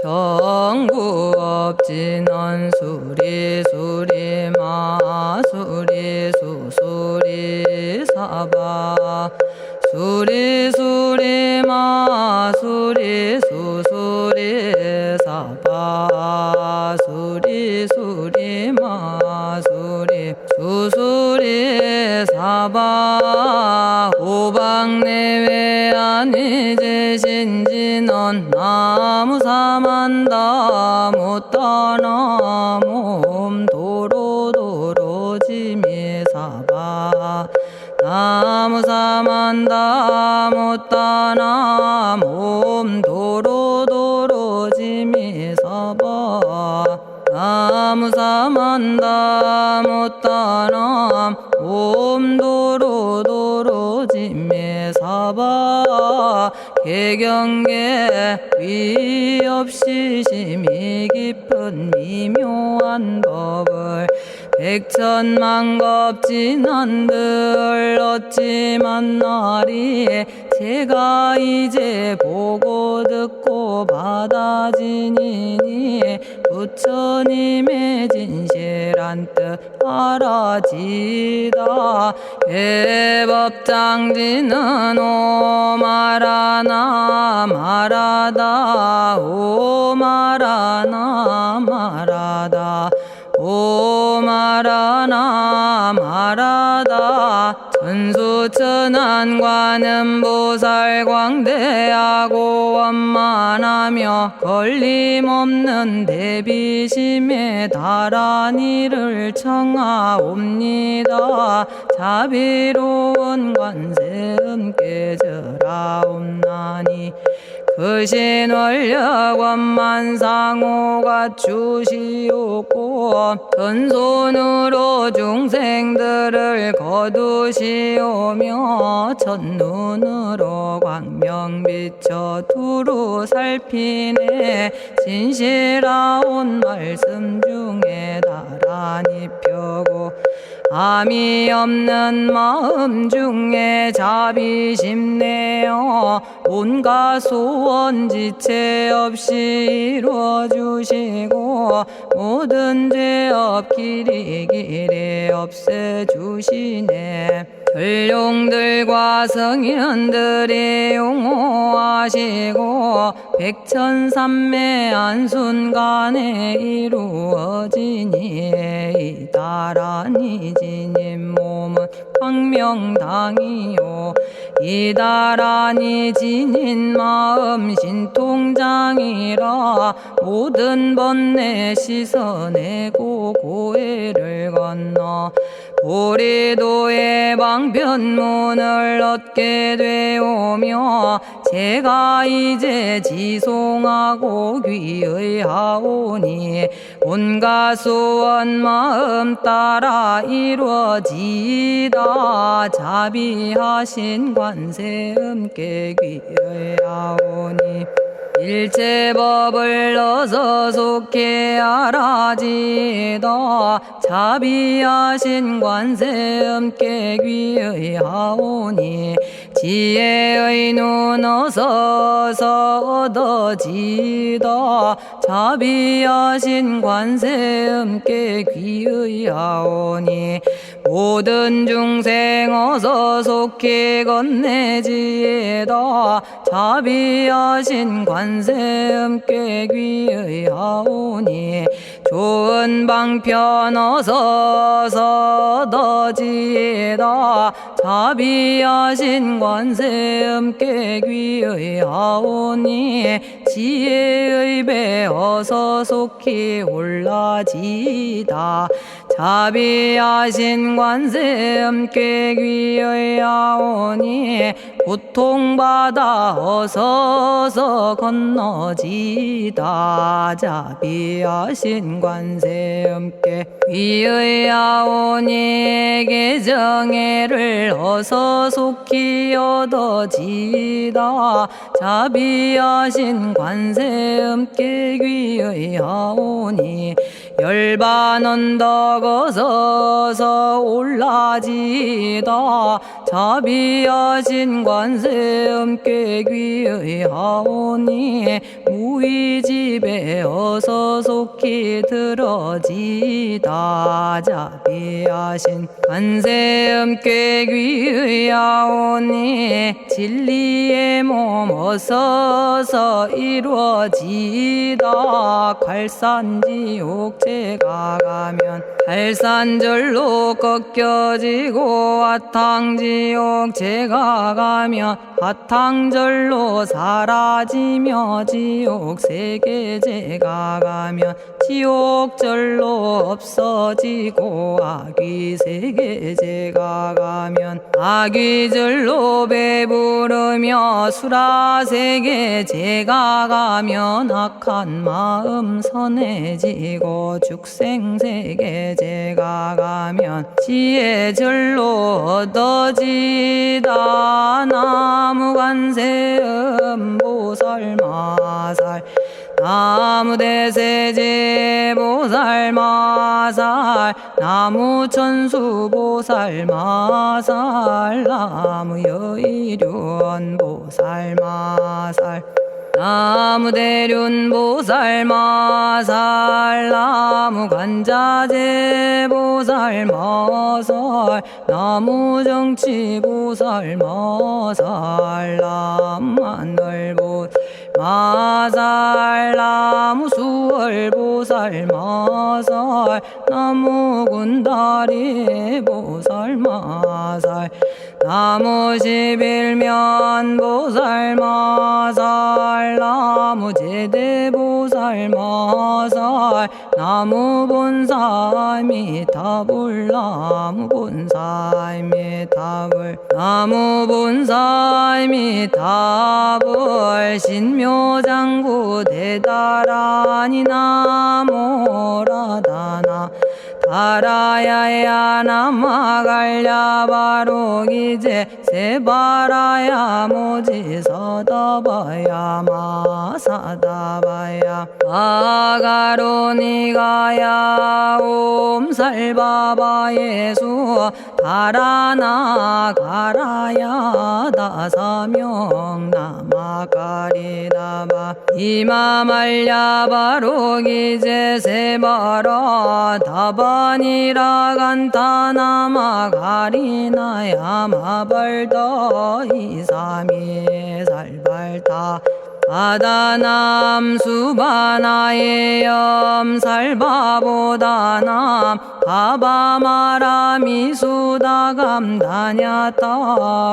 정구업진원 수리수리 마수리 수수리 사바 수리수리 마수리 수수리 사바 수리수리 마수리 수수리 사바 오방내외 안이제신진원 나무사만다 못다나 몸 도로도로지미사바 나무사만다 못다나 몸 도로도로지미사바 나무사만다 못다나 몸 도로도로지미사바 개경계 위 없이 심히 깊은 미묘한 법을 백천만겁진한들 어찌 만나리 제가 이제 보고 듣고 받아지니니 부처님의 진실한 뜻 알아지다 대법장지는 오마라나 마라다 오마라나 마라다 오마라나 마라다 천수천안관음보살 광대하고 원만하며 걸림없는 대비심에 달한 이를 청하옵니다. 자비로운 관세음께 절하옵나니 그신 원력 원만상호가 주시옵고 전손으로 중생들을 거두시오며 첫눈으로 광명 비쳐 두루 살피네 진실하온 말씀 중에 나란히 펴고 암이 없는 마음 중에 자비심 내어 온갖 소원 지체 없이 이루어주시고 모든 죄업 길이 없애주시네. 전룡들과 성현들이 용호하시고 백천삼매 한순간에 이루어지니 이다라니 지님 몸은 광명당이요 이다라니 지닌 마음 신통장이라 모든 번뇌 씻어내고 고해를 건너 보리도의 방편문을 얻게 되오며 제가 이제 지송하고 귀의하오니 온갖 소원 마음 따라 이루어지다 자비하신 관세음께 귀의하오니 일체법을 어서 속히 알아지다 자비하신 관세음께 귀의하오니 지혜의 눈 어서 얻어지다 자비하신 관세음께 귀의하오니 모든 중생 어서 속히 건네지다 자비하신 관세음께 귀의하오니 좋은 방편 어서 얻어지다 자비하신 관세음께 귀의하오니 지혜의 배 어서 속히 올라지다 자비하신 관세음께 귀의하오니 고통받아 어서 건너지다 자비하신 관세음께 귀의하오니 개정애를 어서 속히 얻어지다 자비하신 관세음께 귀의하오니 열반 언덕 어서서 올라지다 자비하신 관세음께 귀의하오니 무의집에 어서 속히 들어지다 자비하신 관세음께 귀의하오니 진리의 몸 어서서 이루어지다 갈산지옥제가 가면 갈산절로 꺾여지고 화탕지옥 제가 가면 화탕절로 사라지며 지옥 세계제가 가면 지옥절로 없어지고 아귀세계제가 가면 아귀절로 배부르며 수라세계제가 가면 악한 마음 선해지고 죽생세계제가 가면 지혜절로 얻어지다 나무관세음 보살마살 나무대세제 보살마살 나무천수 보살마살 나무여의륜 보살마살 나무대륜 보살마살 나무관자재 보살마살 나무정치 보살마살 나무하늘 보살마살 나무수월 보살마살 나무군다리 보살마살 나무십일면 보살마살 나무제대보살마살 나무본사미타불 나무본사미타불 나무본사미타불 신묘장구 대다라니 나모라다나 다라야야 나마갈야바로기제 세바라야 모지서다바야 마사다바야 마가로니가야 옴살바바예수 다라나 가라야 다사명 나마가리다바 이마말야바로기제 세바라 다바니라 간타나마 가리나야 마발더 이사미 살발타 바다남 수바나의 염살바보다남 바바마라미 수다감다냐타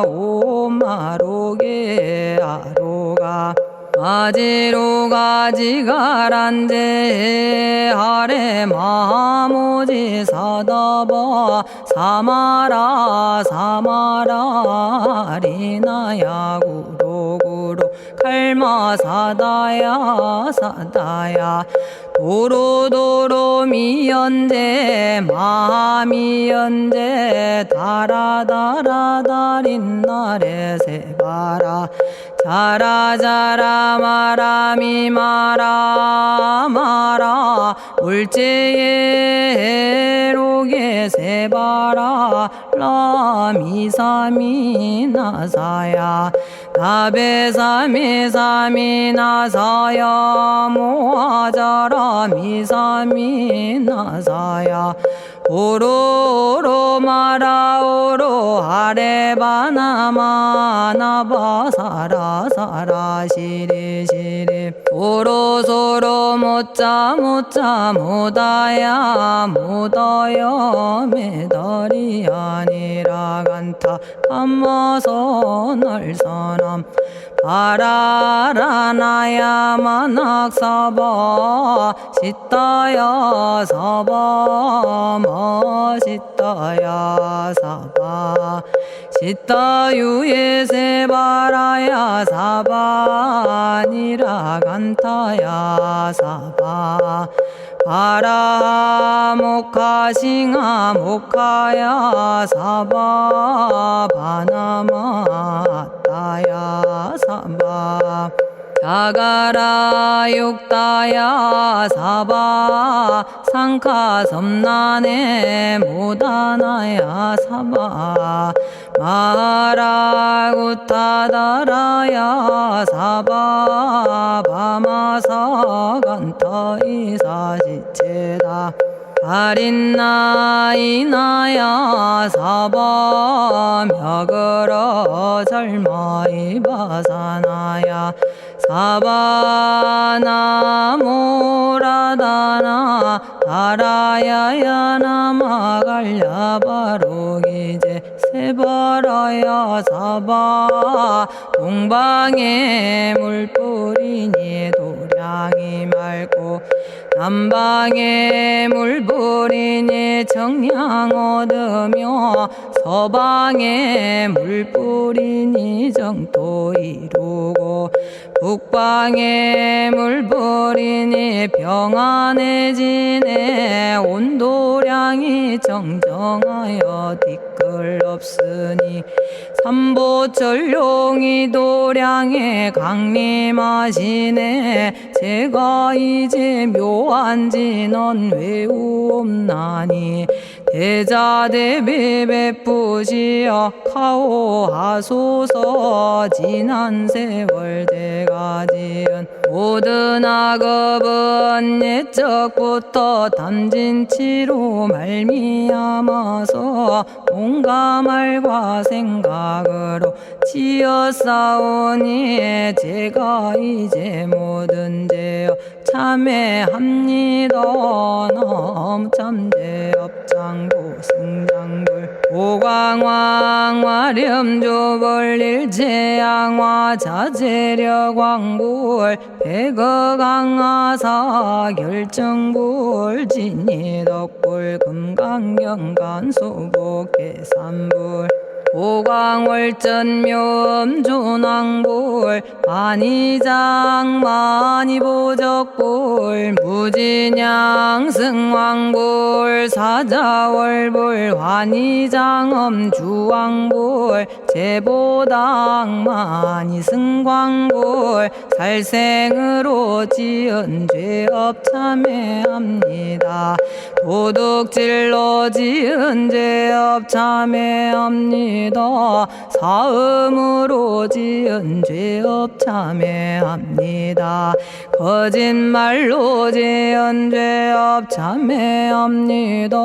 오마로게 아로가 아지로가 지가란제 하레 마모지 사다바 사마라 사마라 리나야 구로구로 칼마 사다야 사다야 도로도로 미연제 마미연제 다라다라다린나레 세바라 자라자라 마라미 마라 울제에 로게 세바라 라미사미 나사야 나베사미사미 나사야 모아자라 미사미 나사야 오로로 마라오로 아레바나마 나바사라 사라 시리 시리 오로소로 모짜 모짜 모다야 모다야 메달이 아니라 간타 감마서 날선함 바라라나야 만학사바 시타야 사바 마시타야 사바 시타유예 세바라야 사바니라 간타야 사바 바라 모카싱아 모카야 사바 바나마 따야 사바 다가라 육다야 사바 상카 섬난에 모다나야 사바 마라구타다라야 사바 바마사간타 이사지체다 아린나이나야 사바 며그러 절마이바사나야 사바나모라다나 다라야야 나마갈야바로기제 세바라야 사바 동방에 물뿌리니 도량이 맑고 남방에 물뿌리니 정량 얻으며 서방에 물뿌리니 정토 이루고 북방에 물뿌리니 평안해지네 온도량이 정정하여 뒤끌 없으니 삼보철룡이 도량에 강림하시네 제가 이제 묘한 진언 외우옵나니 대자대비 베푸시어 카오하소서 지난 세월 제가 지은 모든 악업은 옛적부터 탐진치로 말미암아서 온갖 말과 생각으로 지었사오니 제가 이제 모든 죄업 참회합니다. 넘참죄업장고 승장불 오광왕 화렴조벌 일체양화 자재력왕불 백어강하사 결정불 진이덕불 금강경간 소복계산불 오광월전묘음존왕불 반이장 만이보적불 무진양승왕불 사자월불 환희장엄주왕불 제보당 만이승광불 살생으로 지은 죄업 참회합니다. 도둑질로 지은 죄업 참회합니다. 사음으로 지은 죄업 참회합니다. 거짓말로 지은 죄업 참회합니다.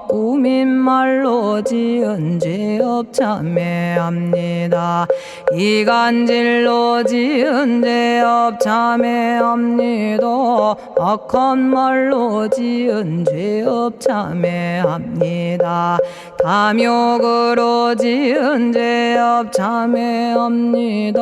꾸민말로 지은 죄업 참회합니다. 이간질로 지은 죄업 참회합니다. 악한 말로 지은 죄업 참회합니다. 탐욕으로 지은 죄업 참회합니다.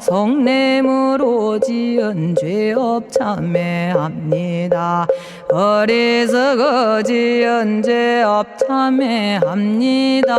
성냄으로 지은 죄업 참회합니다. 어리석어 지은 죄업 참회합니다.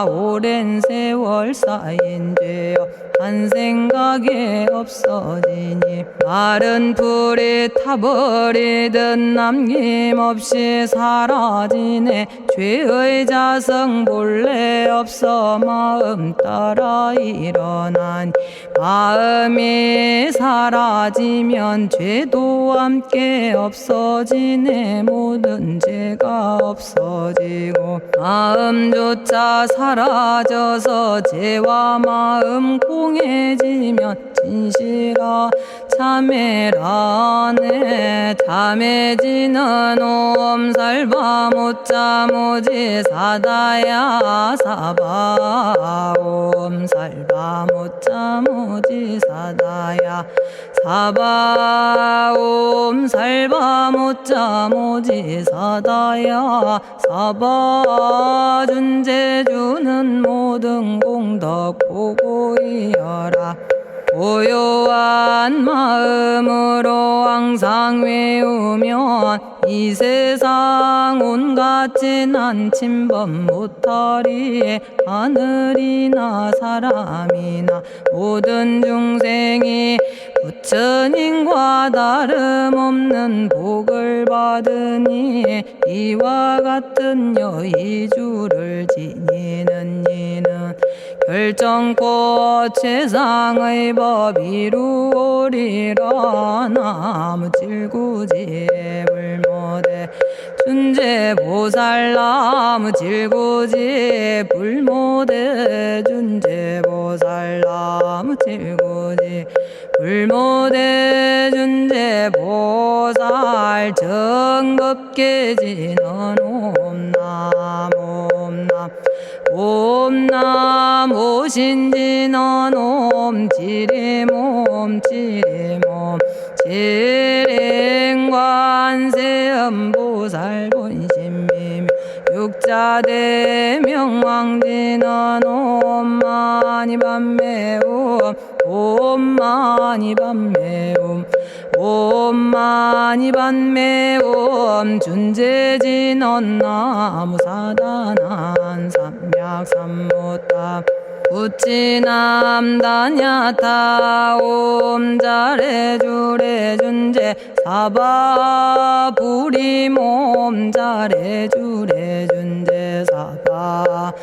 오랜 세월 쌓인 죄업 한 생각에 없어지니 마른 풀이 타버리듯 남김없이 사라지네. 죄의 자성 본래 없어 마음 따라 일어나니 마음이 사라지면 죄도 함께 없어지네. 모든 죄가 없어지고 마음조차 사라져서 죄와 마음 공해지면 진실아 참회라네. 참해지는 옴살바 못자 모지 사다야 사바 옴살바 못자 모지 사다야 사바 옴살바 못자 모지 사다야 사바 준재주는 모든 공덕 보고이여라. 고요한 마음으로 항상 외우면 이 세상 온갖 진한 침범 못하리. 하늘이나 사람이나 모든 중생이 부처님과 다름없는 복을 받으니 이와 같은 여의주를 지니는 이는 결정코 최상의 법 이루오리라. 나무질구지 불모대 준재보살. 나무질구지 불모대 준재보살. 나무질구지 불모대 준재보살. 정법계지는 옴남 옴남 옴남 오신지는 옴 지리몸 지리몸 지랭관세음보살 본심미묘 육자대명왕지는 옴마니밤매옴 옴마니밤매옴 옴마니밤매옴 준재진언 나무사단한 삼약삼무탑 우치남다냐타 옴자레주레 준재 사바 부리몸 자레주레 준재 사바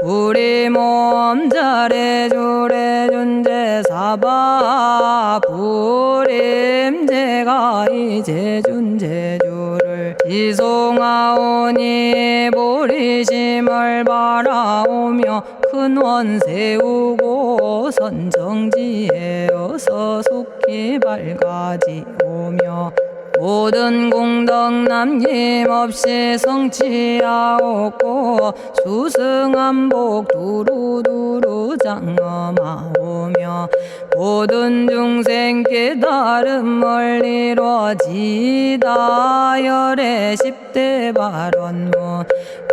부리몸 자레주레 준재 사바 부림. 제가 이제 준재주를 지송하오니 보리심을 바라오며 큰원 세우고 선정지에 어서 속히 밝아지오며 모든 공덕 남김없이 성취하옵고 수승한복 두루두루 장엄하오며 모든 중생 깨달음을 이루어지다. 열의 10대 발언문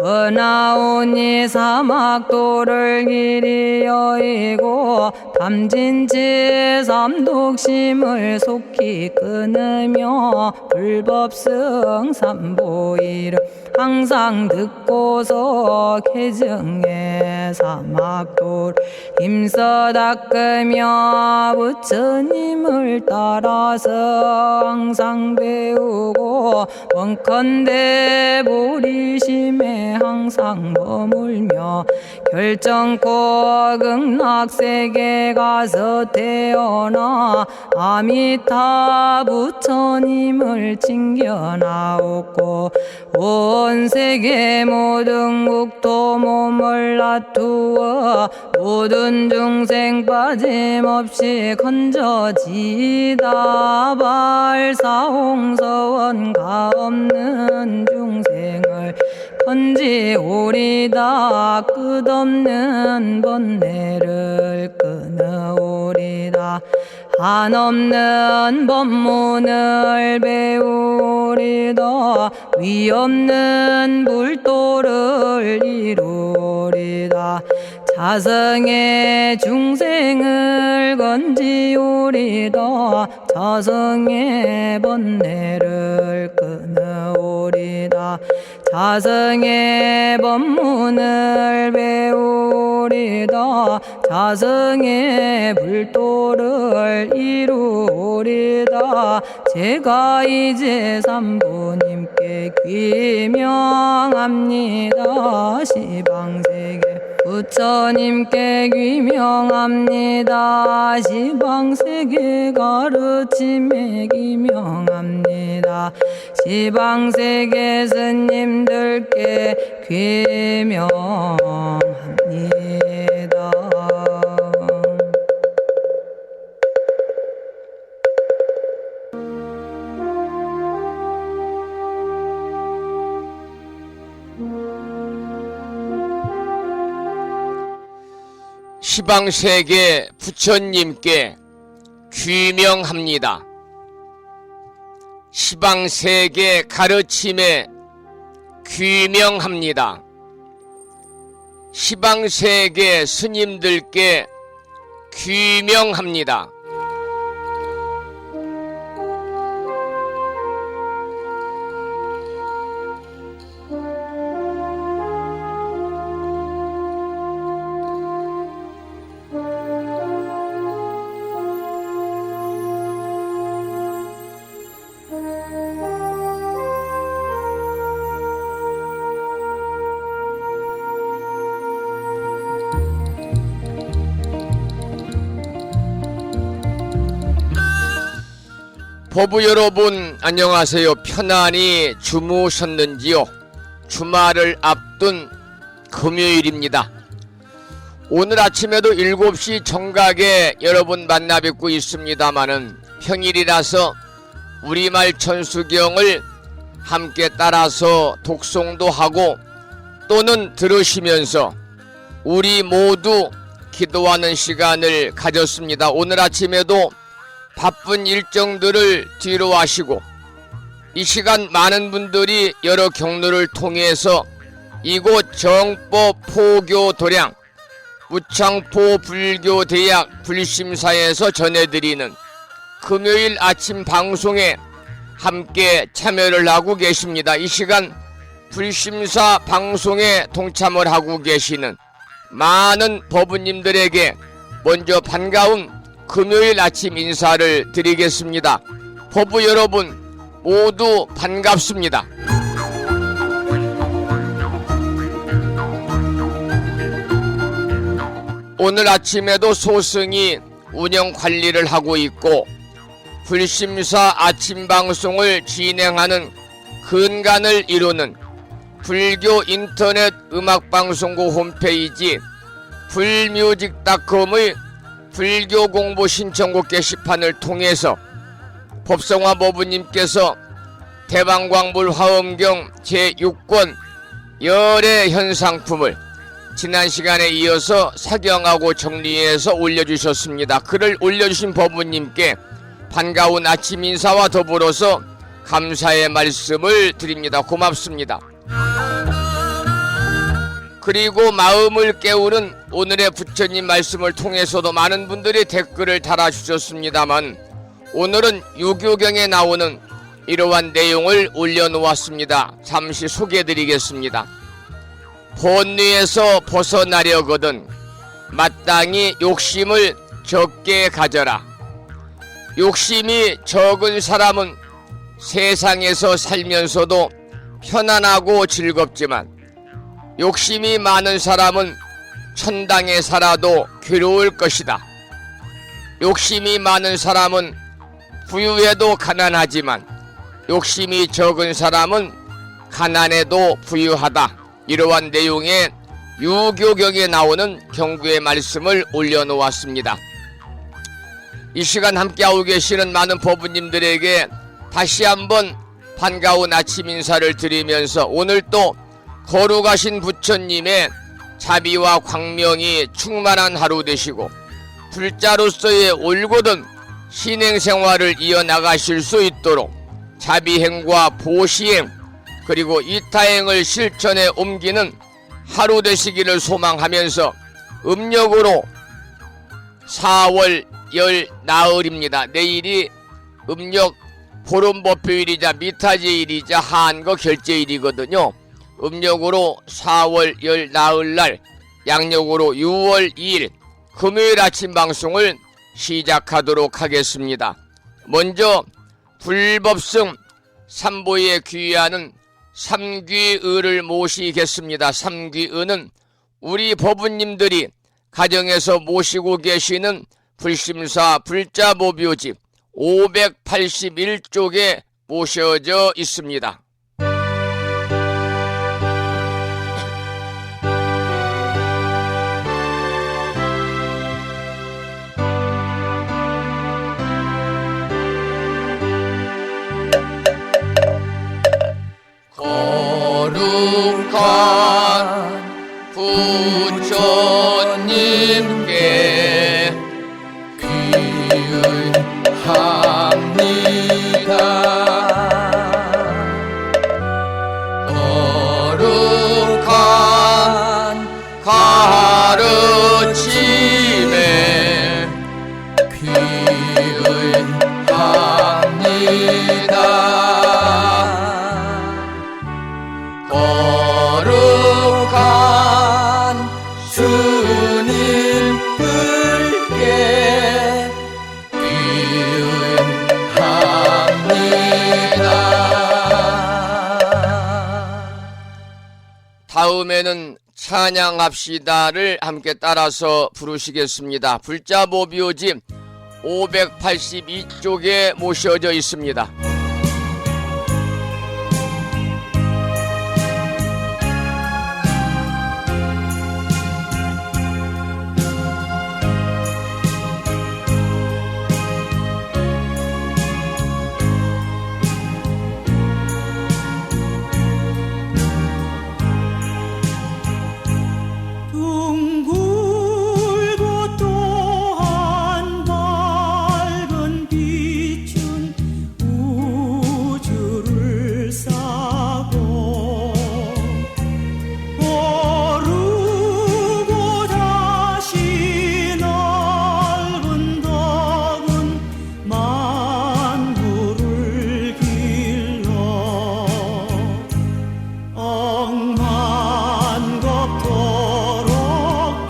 은하오니 사막도를 길이 여의고 탐진치 삼독심을 속히 끊으며 불법승 삼보이를 항상 듣고서 개정의 사막도를 힘써 닦으며 부처님을 따라서 항상 배우고 원컨대 보리심에 항상 머물며 결정코 극락세계 가서 태어나 아미타 부처님을 챙겨나오고 온 세계 모든 국토 몸을 놔두어 모든 중생 빠짐없이 건져지다. 발사홍서원 가없는 중생을 건지오리다. 끝없는 번뇌를 끊어오리다. 한없는 법문을 배우리다. 위없는 불도를 이루리다. 자성의 중생을 건지오리다. 자성의 번뇌를 끊어오리다. 자성의 법문을 배우리다. 자성의 불도를 이루리다. 제가 이제 삼부님께 귀명합니다. 시방세계 부처님께 귀명합니다. 시방세계 가르침에 귀명합니다. 시방세계 스님들께 귀명합니다. 시방세계 부처님께 귀명합니다. 시방세계 가르침에 귀명합니다. 시방세계 스님들께 귀명합니다. 보부 여러분 안녕하세요. 편안히 주무셨는지요? 주말을 앞둔 금요일입니다. 오늘 아침에도 7시 정각에 여러분 만나 뵙고 있습니다마는 평일이라서 우리말 천수경을 함께 따라서 독송도 하고 또는 들으시면서 우리 모두 기도하는 시간을 가졌습니다. 오늘 아침에도 바쁜 일정들을 뒤로 하시고 이 시간 많은 분들이 여러 경로를 통해서 이곳 정법 포교 도량 무창포 불교대학 불심사에서 전해드리는 금요일 아침 방송에 함께 참여를 하고 계십니다. 이 시간 불심사 방송에 동참을 하고 계시는 많은 법우님들에게 먼저 반가운 금요일 아침 인사를 드리겠습니다. 법우 여러분 모두 반갑습니다. 오늘 아침에도 소승이 운영 관리를 하고 있고 불심사 아침 방송을 진행하는 근간을 이루는 불교 인터넷 음악방송국 홈페이지 불뮤직닷컴의 불교 공부 신청곡 게시판을 통해서 법성화 법우님께서 대방광불 화엄경 제6권 열의 현상품을 지난 시간에 이어서 사경하고 정리해서 올려주셨습니다. 글을 올려주신 법우님께 반가운 아침 인사와 더불어서 감사의 말씀을 드립니다. 고맙습니다. 그리고 마음을 깨우는 오늘의 부처님 말씀을 통해서도 많은 분들이 댓글을 달아주셨습니다만 오늘은 유교경에 나오는 이러한 내용을 올려놓았습니다. 잠시 소개해드리겠습니다. 본뇌에서 벗어나려거든 마땅히 욕심을 적게 가져라. 욕심이 적은 사람은 세상에서 살면서도 편안하고 즐겁지만 욕심이 많은 사람은 천당에 살아도 괴로울 것이다. 욕심이 많은 사람은 부유해도 가난하지만 욕심이 적은 사람은 가난해도 부유하다. 이러한 내용의 유교경에 나오는 경구의 말씀을 올려놓았습니다. 이 시간 함께하고 계시는 많은 법우님들에게 다시 한번 반가운 아침 인사를 드리면서 오늘 또 거룩하신 부처님의 자비와 광명이 충만한 하루 되시고 불자로서의 올곧은 신행생활을 이어나가실 수 있도록 자비행과 보시행 그리고 이타행을 실천에 옮기는 하루 되시기를 소망하면서 음력으로 4월 열 나흘입니다. 내일이 음력 보름법표일이자 미타제일이자 한거 결제일이거든요. 음력으로 4월 열 나흘날 양력으로 6월 2일 금요일 아침 방송을 시작하도록 하겠습니다. 먼저 불법승 삼보에 귀의하는 삼귀의를 모시겠습니다. 삼귀의는 우리 법우님들이 가정에서 모시고 계시는 불심사 불자보묘집 581쪽에 모셔져 있습니다. 거룩한 부처님께 귀의합니다. 거룩한 가르침에 귀의합니다. 거룩한 주님들께 다음에는 찬양합시다를 함께 따라서 부르시겠습니다. 불자보묘집 582쪽에 모셔져 있습니다. 둥글고 또한 밝은 빛은 우주를 싸고 오르고 다시 넓은 덕은 만물을 길러 억만겁도록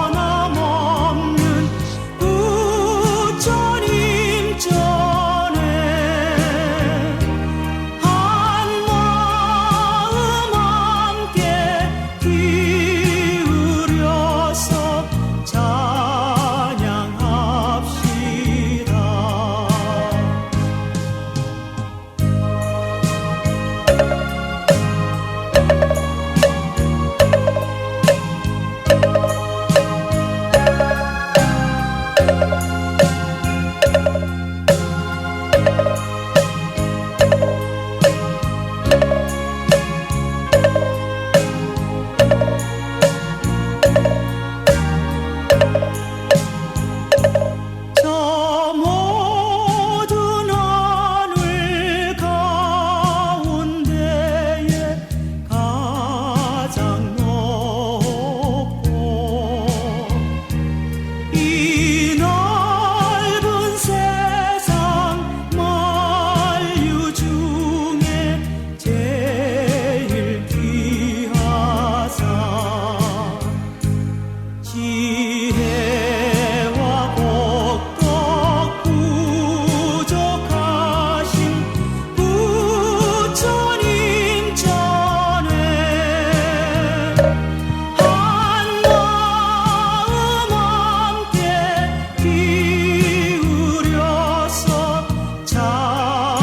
변함없는 부처님 전에 한마음 함께 기울여서 찬양합시다. 저 모든 하늘 가운데에 가장 높고 이 넓은 세상 만유 중에 제일 귀하사 지혜와 복덕 부족하신 부처님 전에 한마음 함께 기울여서 찬양합시다.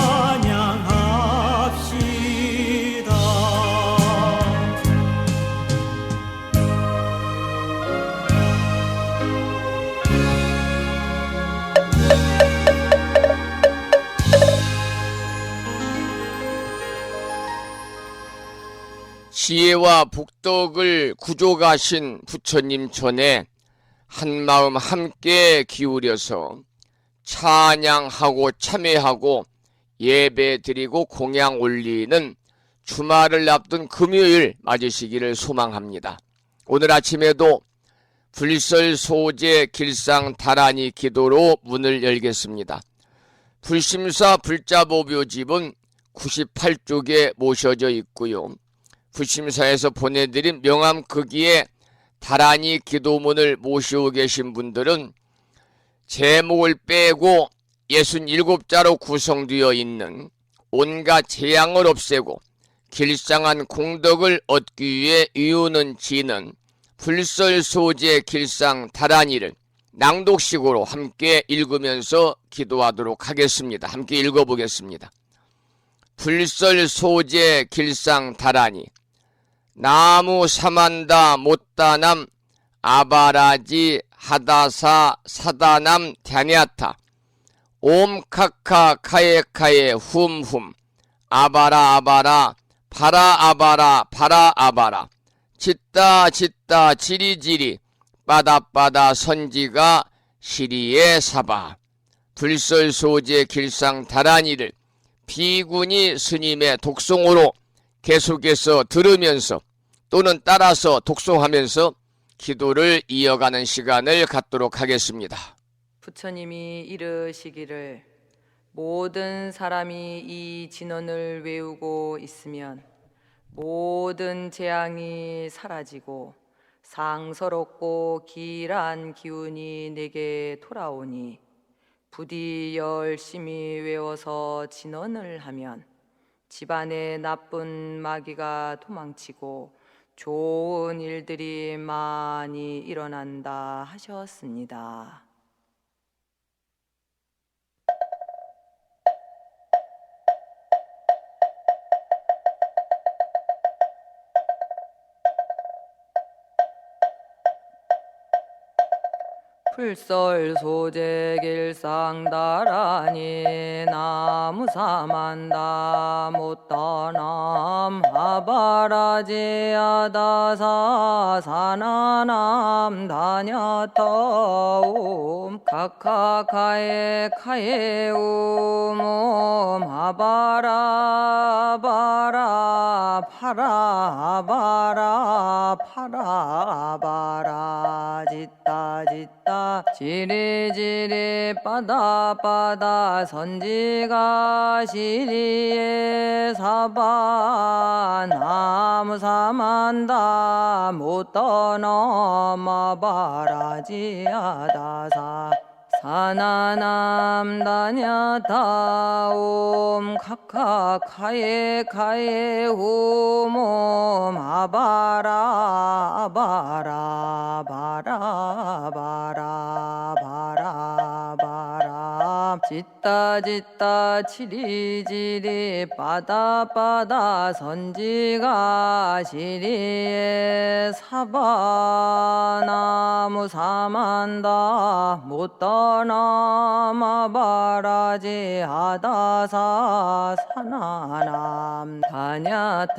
지혜와 복덕을 구족하신 부처님 전에 한마음 함께 기울여서 찬양하고 참회하고 예배드리고 공양 올리는 주말을 앞둔 금요일 맞으시기를 소망합니다. 오늘 아침에도 불설소재 길상 다란이 기도로 문을 열겠습니다. 불심사 불자보묘집은 98쪽에 모셔져 있고요. 불심사에서 보내드린 명함 크기의 다란이 기도문을 모시고 계신 분들은 제목을 빼고 67자로 구성되어 있는 온갖 재앙을 없애고 길상한 공덕을 얻기 위해 이유는 지는 불설소재 길상 다란이를 낭독식으로 함께 읽으면서 기도하도록 하겠습니다. 함께 읽어보겠습니다. 불설소재 길상 다란이 나무 사만다 못다남 아바라지 하다사 사다남 갸냐타 옴카카 카에카에 훔훔 아바라 아바라 바라 아바라 바라 아바라 짓다 짓다 지리지리 빠다빠다 선지가 시리에 사바. 불설소재 길상 다란이를 비구니 스님의 독송으로 계속해서 들으면서 또는 따라서 독송하면서 기도를 이어가는 시간을 갖도록 하겠습니다. 부처님이 이르시기를 모든 사람이 이 진언을 외우고 있으면 모든 재앙이 사라지고 상서롭고 길한 기운이 내게 돌아오니 부디 열심히 외워서 진언을 하면 집안에 나쁜 마귀가 도망치고 좋은 일들이 많이 일어난다 하셨습니다. 풀설 소재 길상다라니 나무사만다 못다남 아바라지아다사 사나남 다냐타옴 카카카에 카에우몸 아바라바라 파라바라 파라바라 짓다 짓다 지리지리 빠다빠다 선지가 시리에 사바 나무사만다 못떠넘어바라지아다사 사나남 다냐다옴 카카카에 카에 후몸 아바라 아바라 바라 바라 바라 바라 짓다 짓다 치리지리 빠다빠다 선지가 시리에 사바 나무 사만다 못다 나마바라지 아다사 사나남 다냐타옴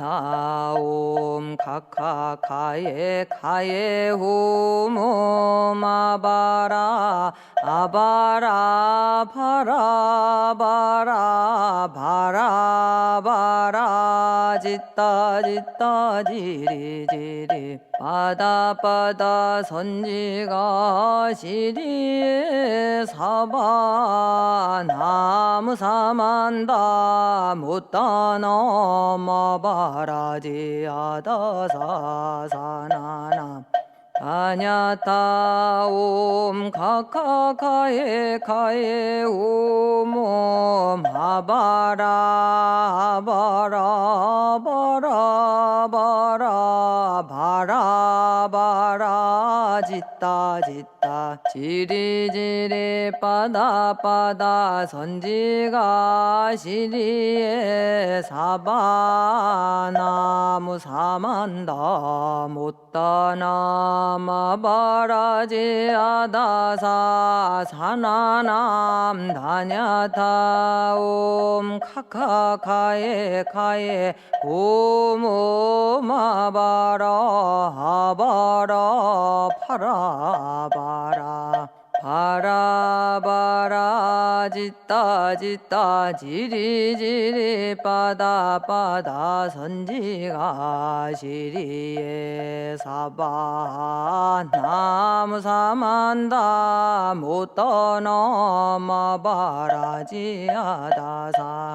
카카카에 카에 후몸 아바라 아바라 바라 바라 바라 바라 짓다 짓다 지리지리 바다바다 선지가 시리에 사바 나무 사만다 못다 넘어바라지 아다사 사나나 다냐타옴 카카카에 카에 오몸 아바라 바라 바라 바라 바라 바라 짓다 짓다 지리지리 빠다빠다 선지가 시리에 사바 나무 사만다 못다 나마바라지 아다사 사나남 다냐타옴 카카카에 카에 오모마바라 아바라 파라바라 바라바라 짓다 짓다 지리지리 빠다빠다 선지가 시리에 사바 나무 사만다 못다 넘어바라지 아다사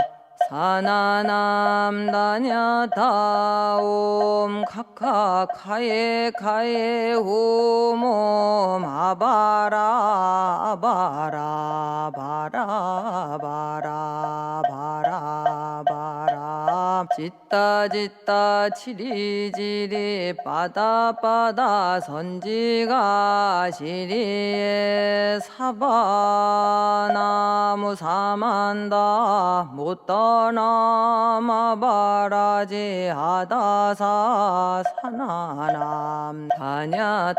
사나남 다냐타옴 카카카에 카에 후몸 아바라 아바라 바라 바라 바라 바라 짓다 짓다 치리지리 빠다빠다 선지가 시리에 사바 나무 사만다 못다 나마바라지 아다사 사나남 다냐타옴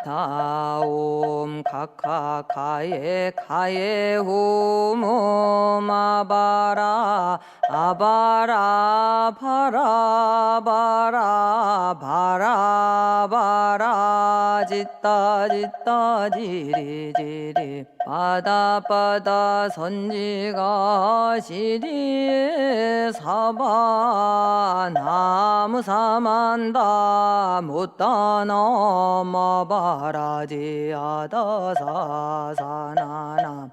카카카에 카에 후몸 아바라 아바라 바라 바라 바라 바라 짓다 짓다 지리지리 바다바다 선지가 시리에 사바 나무 사만다 못다 넘어바라지 아다사 사나나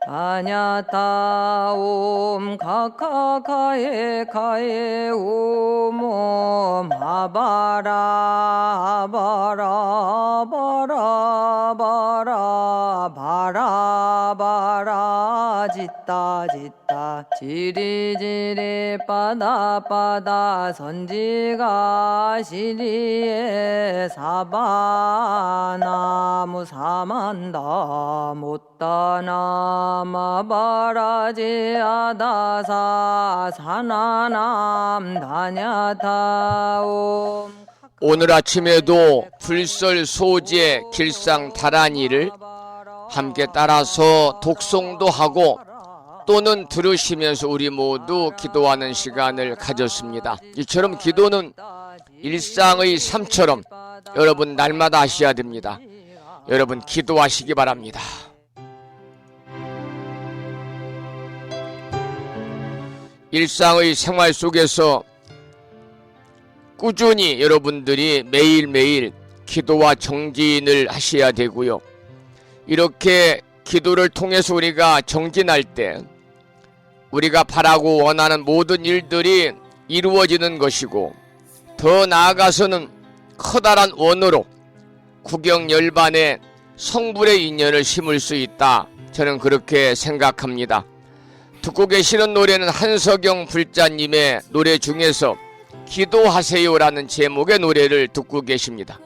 다냐타옴 카카카에 카에 오몸 아바라 바라 바라 바라 바라 바라 짓다 짓다 지리지리 빠다빠다 선지가 시리에 사바 나무 사만다 못다 나마바라지 아다사 사나남 다냐타옴 오늘 아침에도 불설 소재 길상 다란이를 함께 따라서 독송도 하고 또는 들으시면서 우리 모두 기도하는 시간을 가졌습니다. 이처럼 기도는 일상의 삶처럼 여러분 날마다 하셔야 됩니다. 여러분 기도하시기 바랍니다. 일상의 생활 속에서 꾸준히 여러분들이 매일매일 기도와 정진을 하셔야 되고요. 이렇게 기도를 통해서 우리가 정진할 때 우리가 바라고 원하는 모든 일들이 이루어지는 것이고, 더 나아가서는 커다란 원으로 국영열반의 성불의 인연을 심을 수 있다. 저는 그렇게 생각합니다. 듣고 계시는 노래는 한석영 불자님의 노래 중에서 기도하세요라는 제목의 노래를 듣고 계십니다.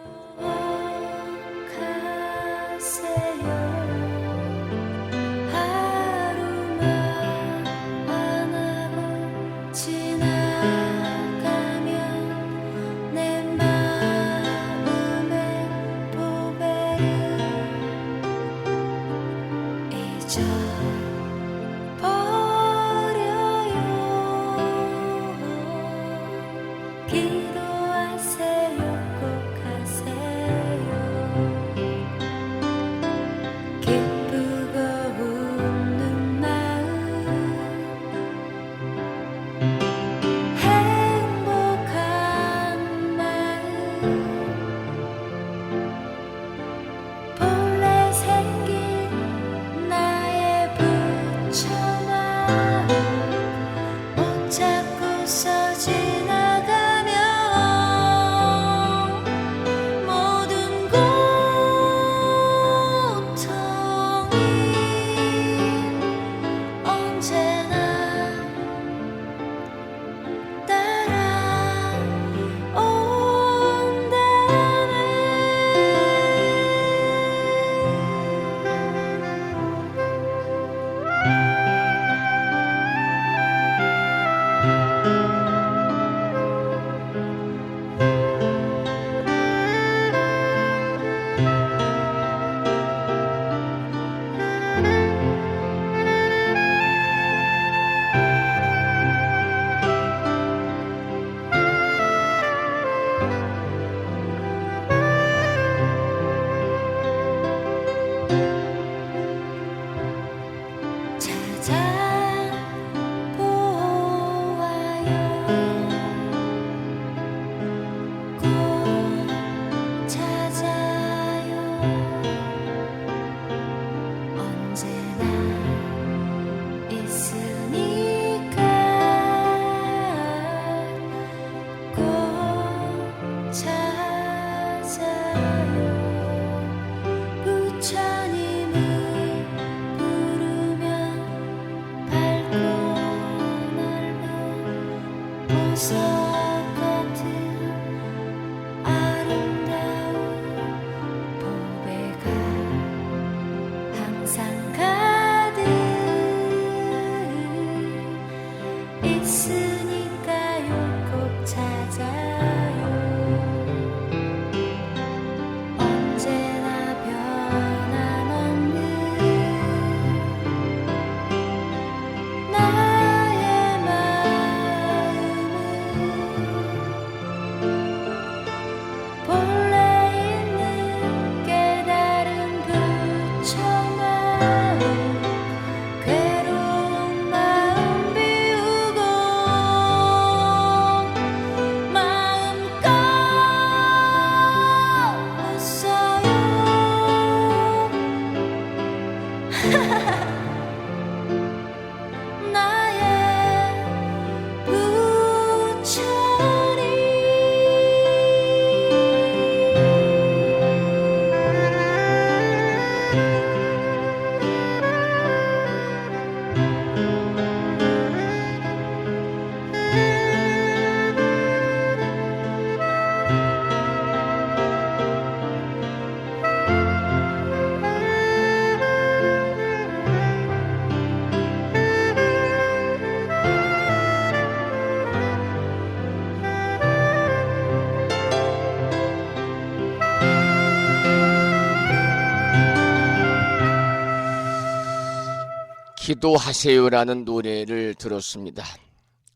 기도하세요라는 노래를 들었습니다.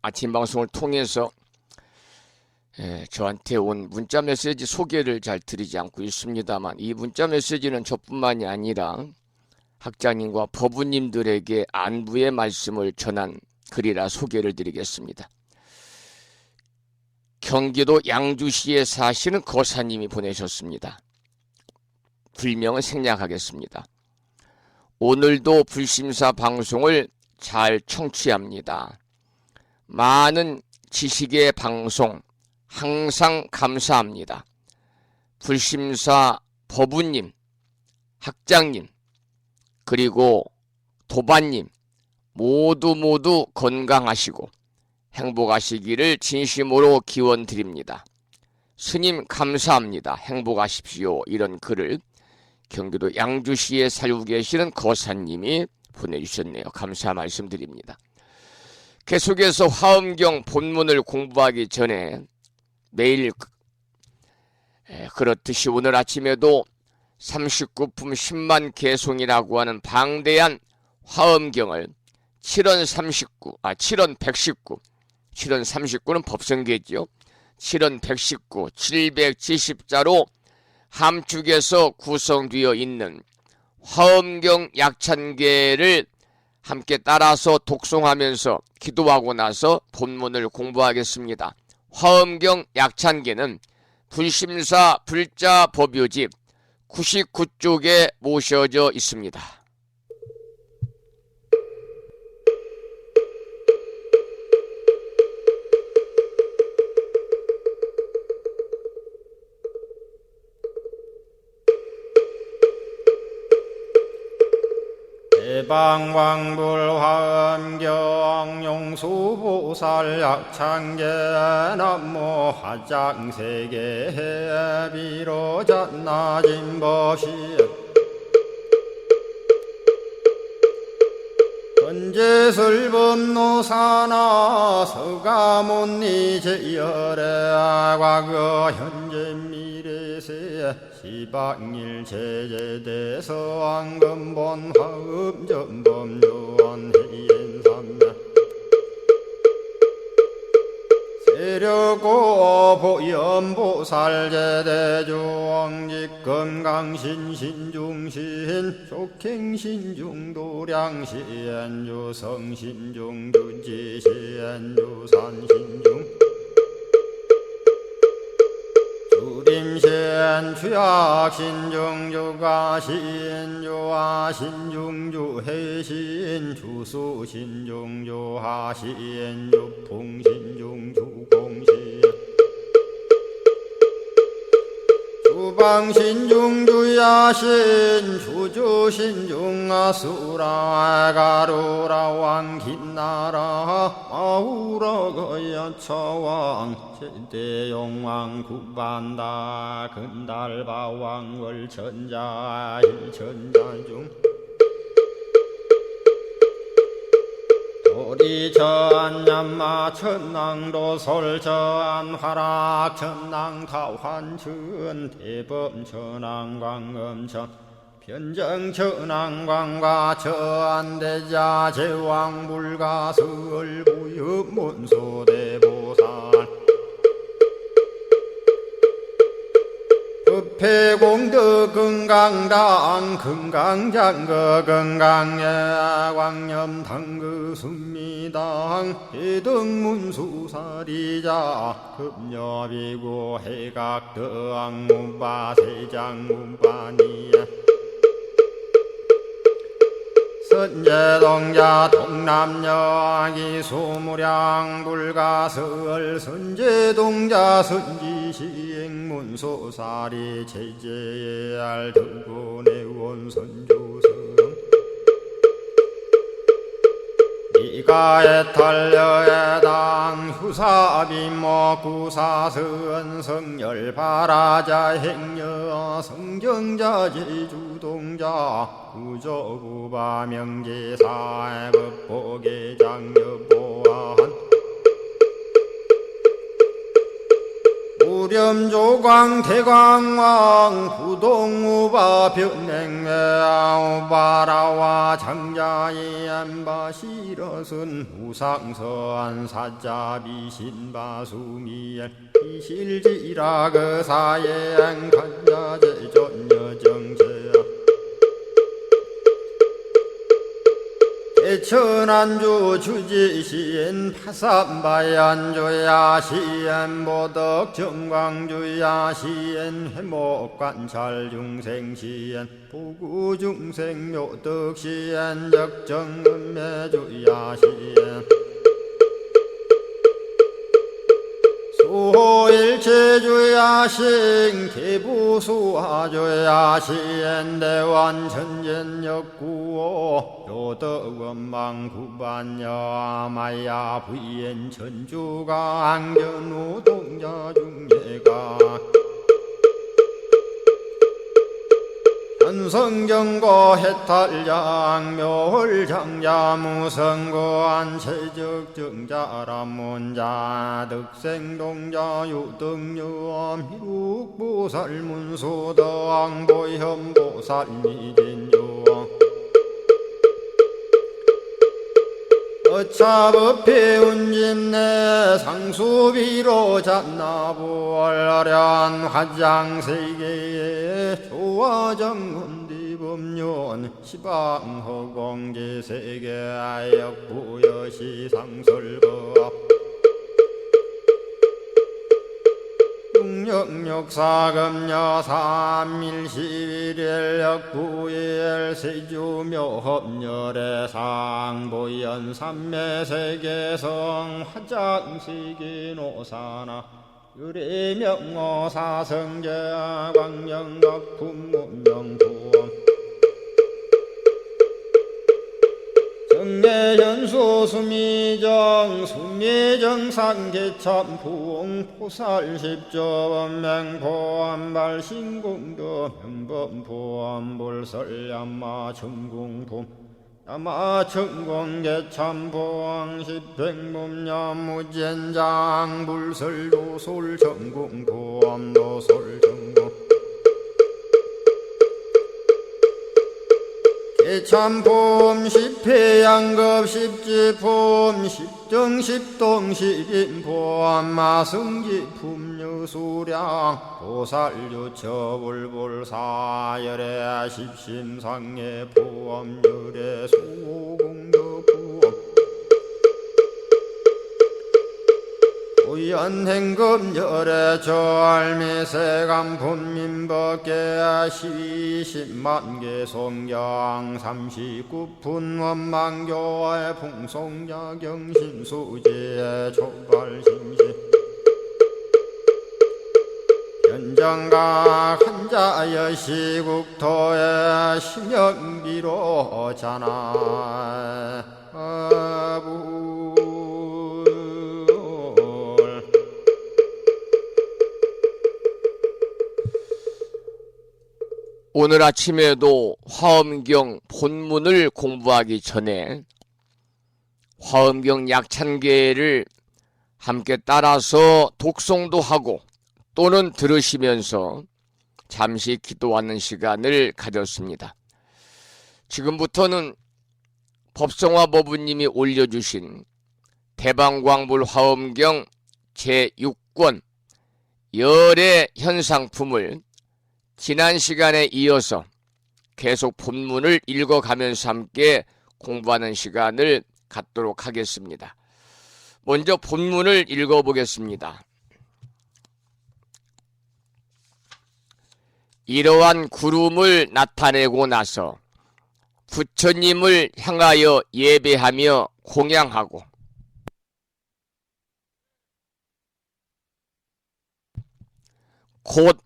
아침 방송을 통해서 저한테 온 문자 메시지 소개를 잘 드리지 않고 있습니다만, 이 문자 메시지는 저뿐만이 아니라 학자님과 법우님들에게 안부의 말씀을 전한 글이라 소개를 드리겠습니다. 경기도 양주시에 사시는 거사님이 보내셨습니다. 불명은 생략하겠습니다. 오늘도 불심사 방송을 잘 청취합니다. 많은 지식의 방송 항상 감사합니다. 불심사 법우님, 학장님, 그리고 도반님 모두 건강하시고 행복하시기를 진심으로 기원드립니다. 스님 감사합니다. 행복하십시오. 이런 글을 경기도 양주시에 살고 계시는 거사님이 보내주셨네요. 감사 말씀드립니다. 계속해서 화엄경 본문을 공부하기 전에 매일 그렇듯이 오늘 아침에도 39품 10만 개송이라고 하는 방대한 화엄경을 7원 39는 법성계죠. 7원 119, 770자로 함축해서 구성되어 있는 화엄경 약찬계를 함께 따라서 독송하면서 기도하고 나서 본문을 공부하겠습니다. 화엄경 약찬계는 불심사 불자 법요집 99쪽에 모셔져 있습니다. 대방광불화엄경 용수보살 약창계 남모 화장세계 비로잣나진법시 현재설법노사나 서가몬니제열의 과거 현재 미래세 시방일 제제대서 왕금본 화음전범요원 해인삼매 세력고 보연보살제대주왕직 금강신신중신 족행신중도량시엔주성신중두지시엔주산신중 주림신 추약신중주가신주아신중주해신 주수신중주하신 주풍신중주공신 주방신중주야신 주주신중아수라 가루라 왕긴나라 마우라거야차왕 제대용왕 구반다 근달바왕 월천자 일천자중 도리천냠마 천낭도 솔천 화락 천낭 타환천 대범 천왕 광음천 변정 천왕 광과 천대자 제왕 불가설 부엽 문소대보살 급회공덕 금강당 금강장거 금강예 광염당그 순미당 해등문수사리자 급여비고 해각덕 문바세장 문바니야 선제동자 동남여기 소무량 불가설 선제동자 선지시행문소사리 제제알 등군의원 선주성 이가에탈려에당 후사비모 구사선 성열바라자 행여 성경자 제주동자 구조구바 명제사의 법보계장 여보한 우렴조광 대광왕 부동우바 변냉매아 우바라와 장자의 안바시러슨 우상서한 사자비 신바수미엘 이실지라 그 사예 안간자제 전여정제야 대천안주 주지시엔 파산바얀주야 시엔 보덕 정광주야 시엔 회목관찰 중생시엔 보구중생 묘덕시엔 적정음매주야 시엔 소일체주야 신 개부수하주야 시엔 대완천전역구오 요덕원망구반여 마야 부인 천주가 안견우 동자 중예가 현성경고 해탈양 묘홀장자 무성고한 체적정자람문자 득생동자 유등유엄 희룩보살문소덕보현보살미진유 어차법해 운집내 상수비로 잔나부얼련 화장세계에 조화정운디법륜 시방허공제세계 역부여시상설법 육력사금여 삼일시일일 역부일 세주묘협열의 상보연 삼매세계성 화장세계노사나 유래명어사성제 광명덕품문명부엄 정례현수 수미정 수미정상계참풍 포살십조원맹포암발신공도 명범포암불설야마 천궁품 야마천공계참포항 십백문야무젠장 불설도솔 전궁포암도솔전궁 개참폼 십회양급 십지폼 십정십동 십인폼 마승지품 유수량 보살유처불불사열의 십심상의 포엄열의 수공덕부엄 우연행급열의 저알미세간품민법계 시십만개 송경 39분 원망교의 풍송야경신수지의 초발심시 현정각 한자여 시국토의 심영비로 자나 오늘 아침에도 화엄경 본문을 공부하기 전에 화엄경 약찬계를 함께 따라서 독송도 하고 또는 들으시면서 잠시 기도하는 시간을 가졌습니다. 지금부터는 법성화 법부님이 올려주신 대방광불 화엄경 제6권 열의 현상품을 지난 시간에 이어서 계속 본문을 읽어가면서 함께 공부하는 시간을 갖도록 하겠습니다. 먼저 본문을 읽어보겠습니다. 이러한 구름을 나타내고 나서 부처님을 향하여 예배하며 공양하고 곧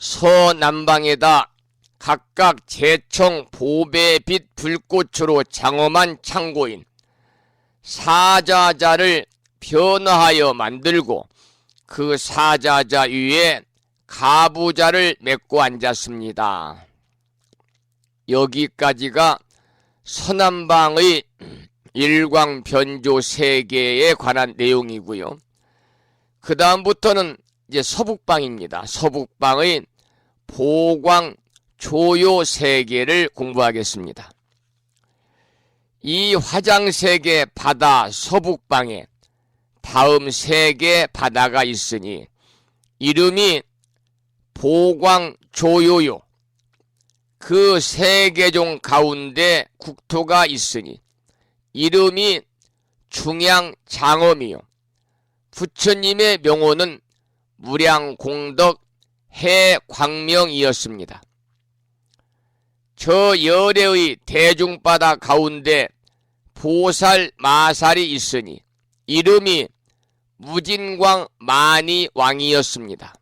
서남방에다 각각 제청 보배빛 불꽃으로 장엄한 창고인 사자자를 변화하여 만들고 그 사자자 위에 가부자를 메고 앉았습니다. 여기까지가 서남방의 일광변조 세계에 관한 내용이고요. 그 다음부터는 이제 서북방입니다. 서북방의 보광 조요 세계를 공부하겠습니다. 이 화장세계 바다 서북방에 다음 세 개 바다가 있으니 이름이 보광 조요요. 그 세 개 중 가운데 국토가 있으니 이름이 중양 장엄이요. 부처님의 명호는 무량공덕 해광명이었습니다. 저 열애의 대중바다 가운데 보살 마살이 있으니 이름이 무진광 만이왕이었습니다.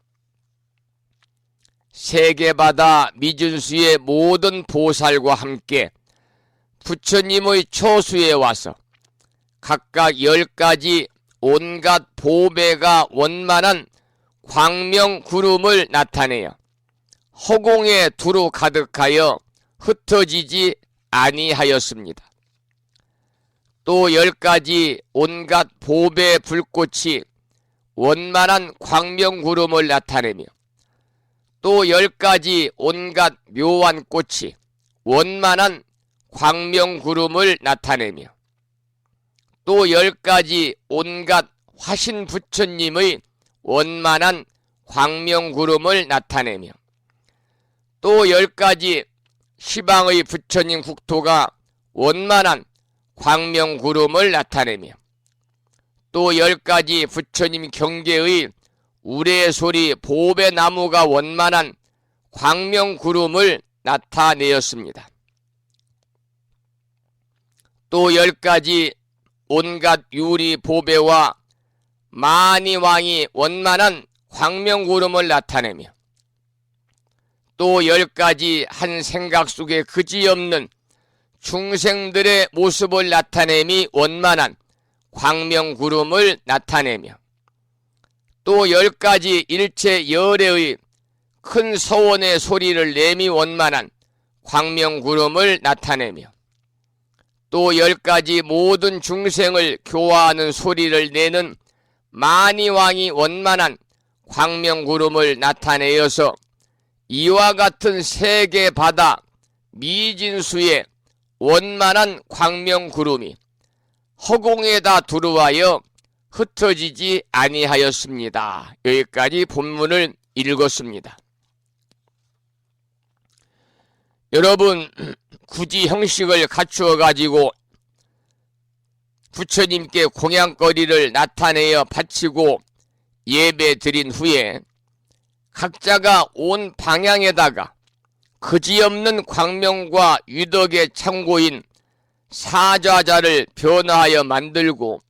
세계바다 미준수의 모든 보살과 함께 부처님의 초수에 와서 각각 10가지 온갖 보배가 원만한 광명구름을 나타내어 허공에 두루 가득하여 흩어지지 아니하였습니다. 또 10가지 온갖 보배 불꽃이 원만한 광명구름을 나타내며 또 10가지 온갖 묘한 꽃이 원만한 광명구름을 나타내며 또 10가지 온갖 화신 부처님의 원만한 광명구름을 나타내며 또 10가지 시방의 부처님 국토가 원만한 광명구름을 나타내며 또 10가지 부처님 경계의 우레소리 보배나무가 원만한 광명구름을 나타내었습니다. 또 10가지 온갖 유리 보배와 만이왕이 원만한 광명구름을 나타내며 또 10가지 한 생각 속에 그지없는 중생들의 모습을 나타내미 원만한 광명구름을 나타내며 또 10가지 일체 열애의 큰 서원의 소리를 내미 원만한 광명구름을 나타내며 또 10가지 모든 중생을 교화하는 소리를 내는 만이왕이 원만한 광명구름을 나타내어서 이와 같은 세계 바다 미진수의 원만한 광명구름이 허공에다 두루하여 흩어지지 아니하였습니다. 여기까지 본문을 읽었습니다. 여러분, 굳이 형식을 갖추어 가지고 부처님께 공양거리를 나타내어 바치고 예배 드린 후에 각자가 온 방향에다가 그지없는 광명과 유덕의 창고인 사자자를 변화하여 만들고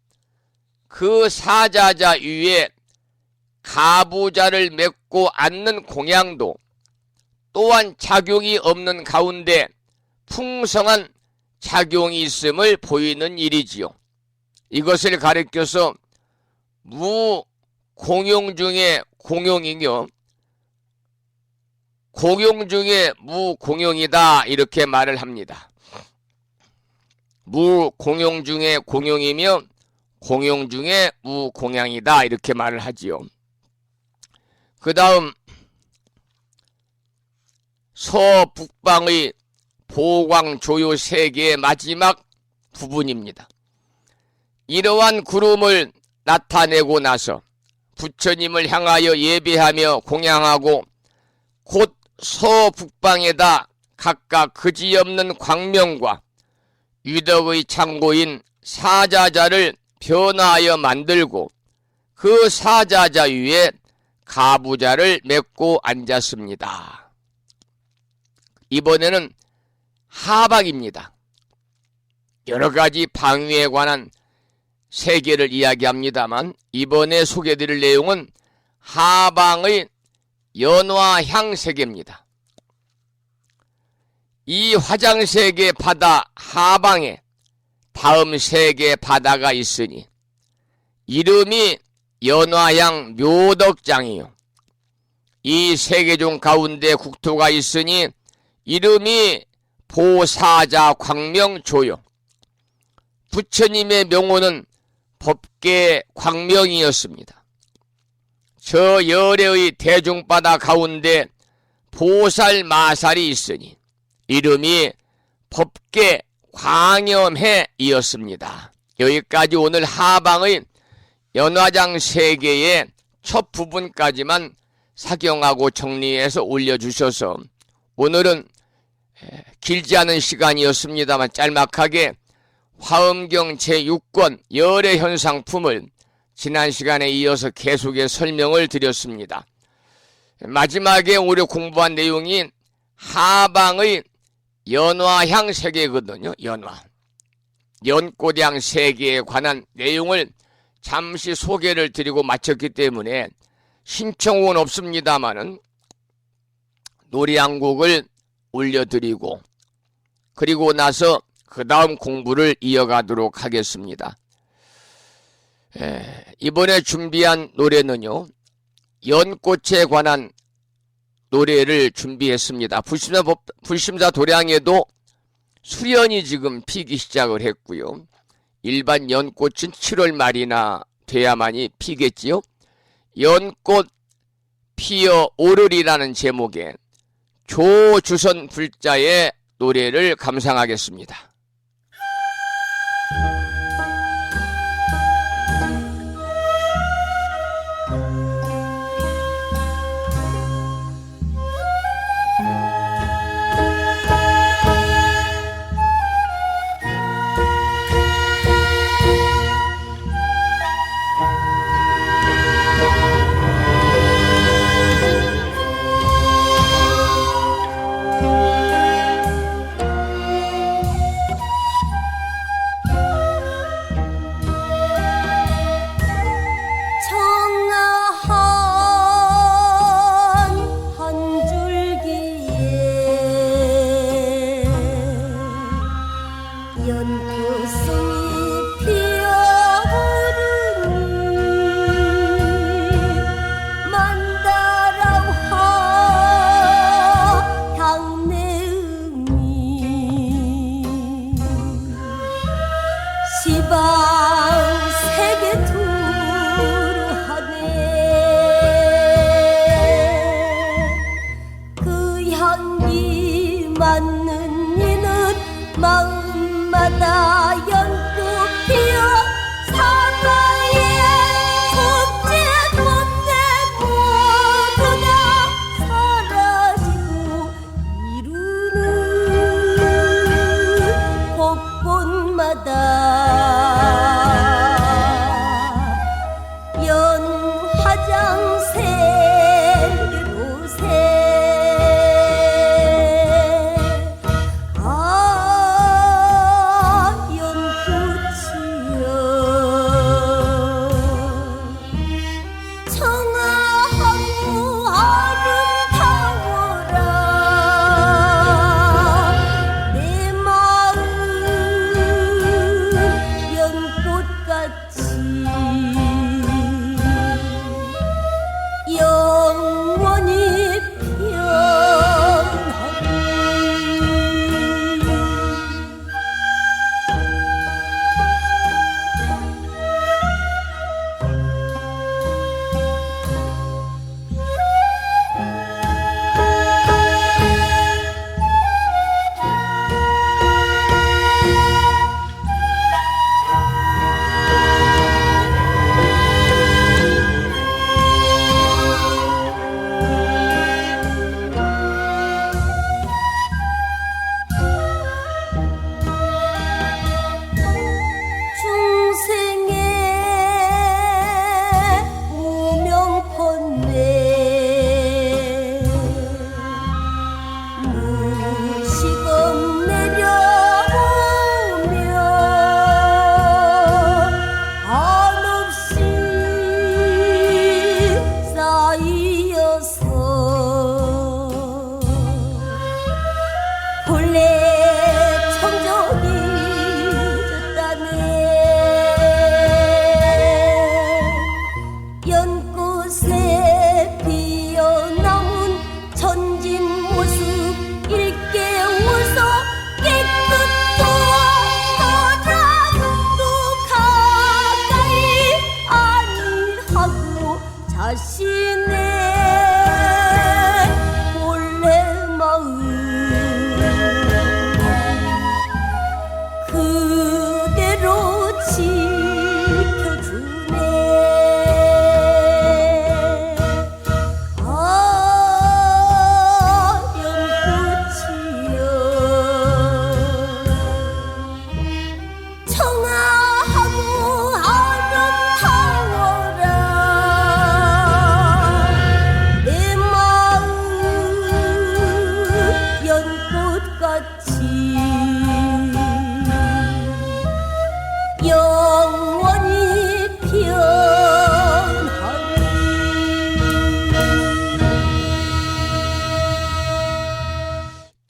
그 사자자 위에 가부자를 맺고 앉는 공양도 또한 작용이 없는 가운데 풍성한 작용이 있음을 보이는 일이지요. 이것을 가리켜서 무공용 중에 공용이며 공용 중에 무공용이다 이렇게 말을 합니다. 무공용 중에 공용이며 공용 중에 무공양이다 이렇게 말을 하지요. 그 다음 서북방의 보광조요 세계의 마지막 부분입니다. 이러한 구름을 나타내고 나서 부처님을 향하여 예배하며 공양하고 곧 서북방에다 각각 그지없는 광명과 유덕의 창고인 사자자를 변화하여 만들고 그 사자자 위에 가부자를 맺고 앉았습니다. 이번에는 하방입니다. 여러가지 방위에 관한 세계를 이야기합니다만 이번에 소개드릴 내용은 하방의 연화향 세계입니다. 이 화장세계 바다 하방에 다음 세계 바다가 있으니 이름이 연화향 묘덕장이요. 이 세계 중 가운데 국토가 있으니 이름이 보사자 광명조요. 부처님의 명호는 법계 광명이었습니다. 저 열애의 대중바다 가운데 보살마살이 있으니 이름이 법계 광염해이었습니다. 여기까지 오늘 하방의 연화장 3개의 첫 부분까지만 사경하고 정리해서 올려주셔서 오늘은 길지 않은 시간이었습니다만 짤막하게 화엄경 제6권 열애현상품을 지난 시간에 이어서 계속해 설명을 드렸습니다. 마지막에 오늘 공부한 내용이 하방의 연화향 3개거든요. 연꽃향 3개에 관한 내용을 잠시 소개를 드리고 마쳤기 때문에 신청은 없습니다마는 노래 한 곡을 올려드리고 그리고 나서 그 다음 공부를 이어가도록 하겠습니다. 이번에 준비한 노래는요, 연꽃에 관한 노래를 준비했습니다. 불심사 도량에도 수련이 지금 피기 시작을 했고요. 일반 연꽃은 7월 말이나 돼야만이 피겠지요. 연꽃 피어 오르리라는 제목의 조주선 불자의 노래를 감상하겠습니다.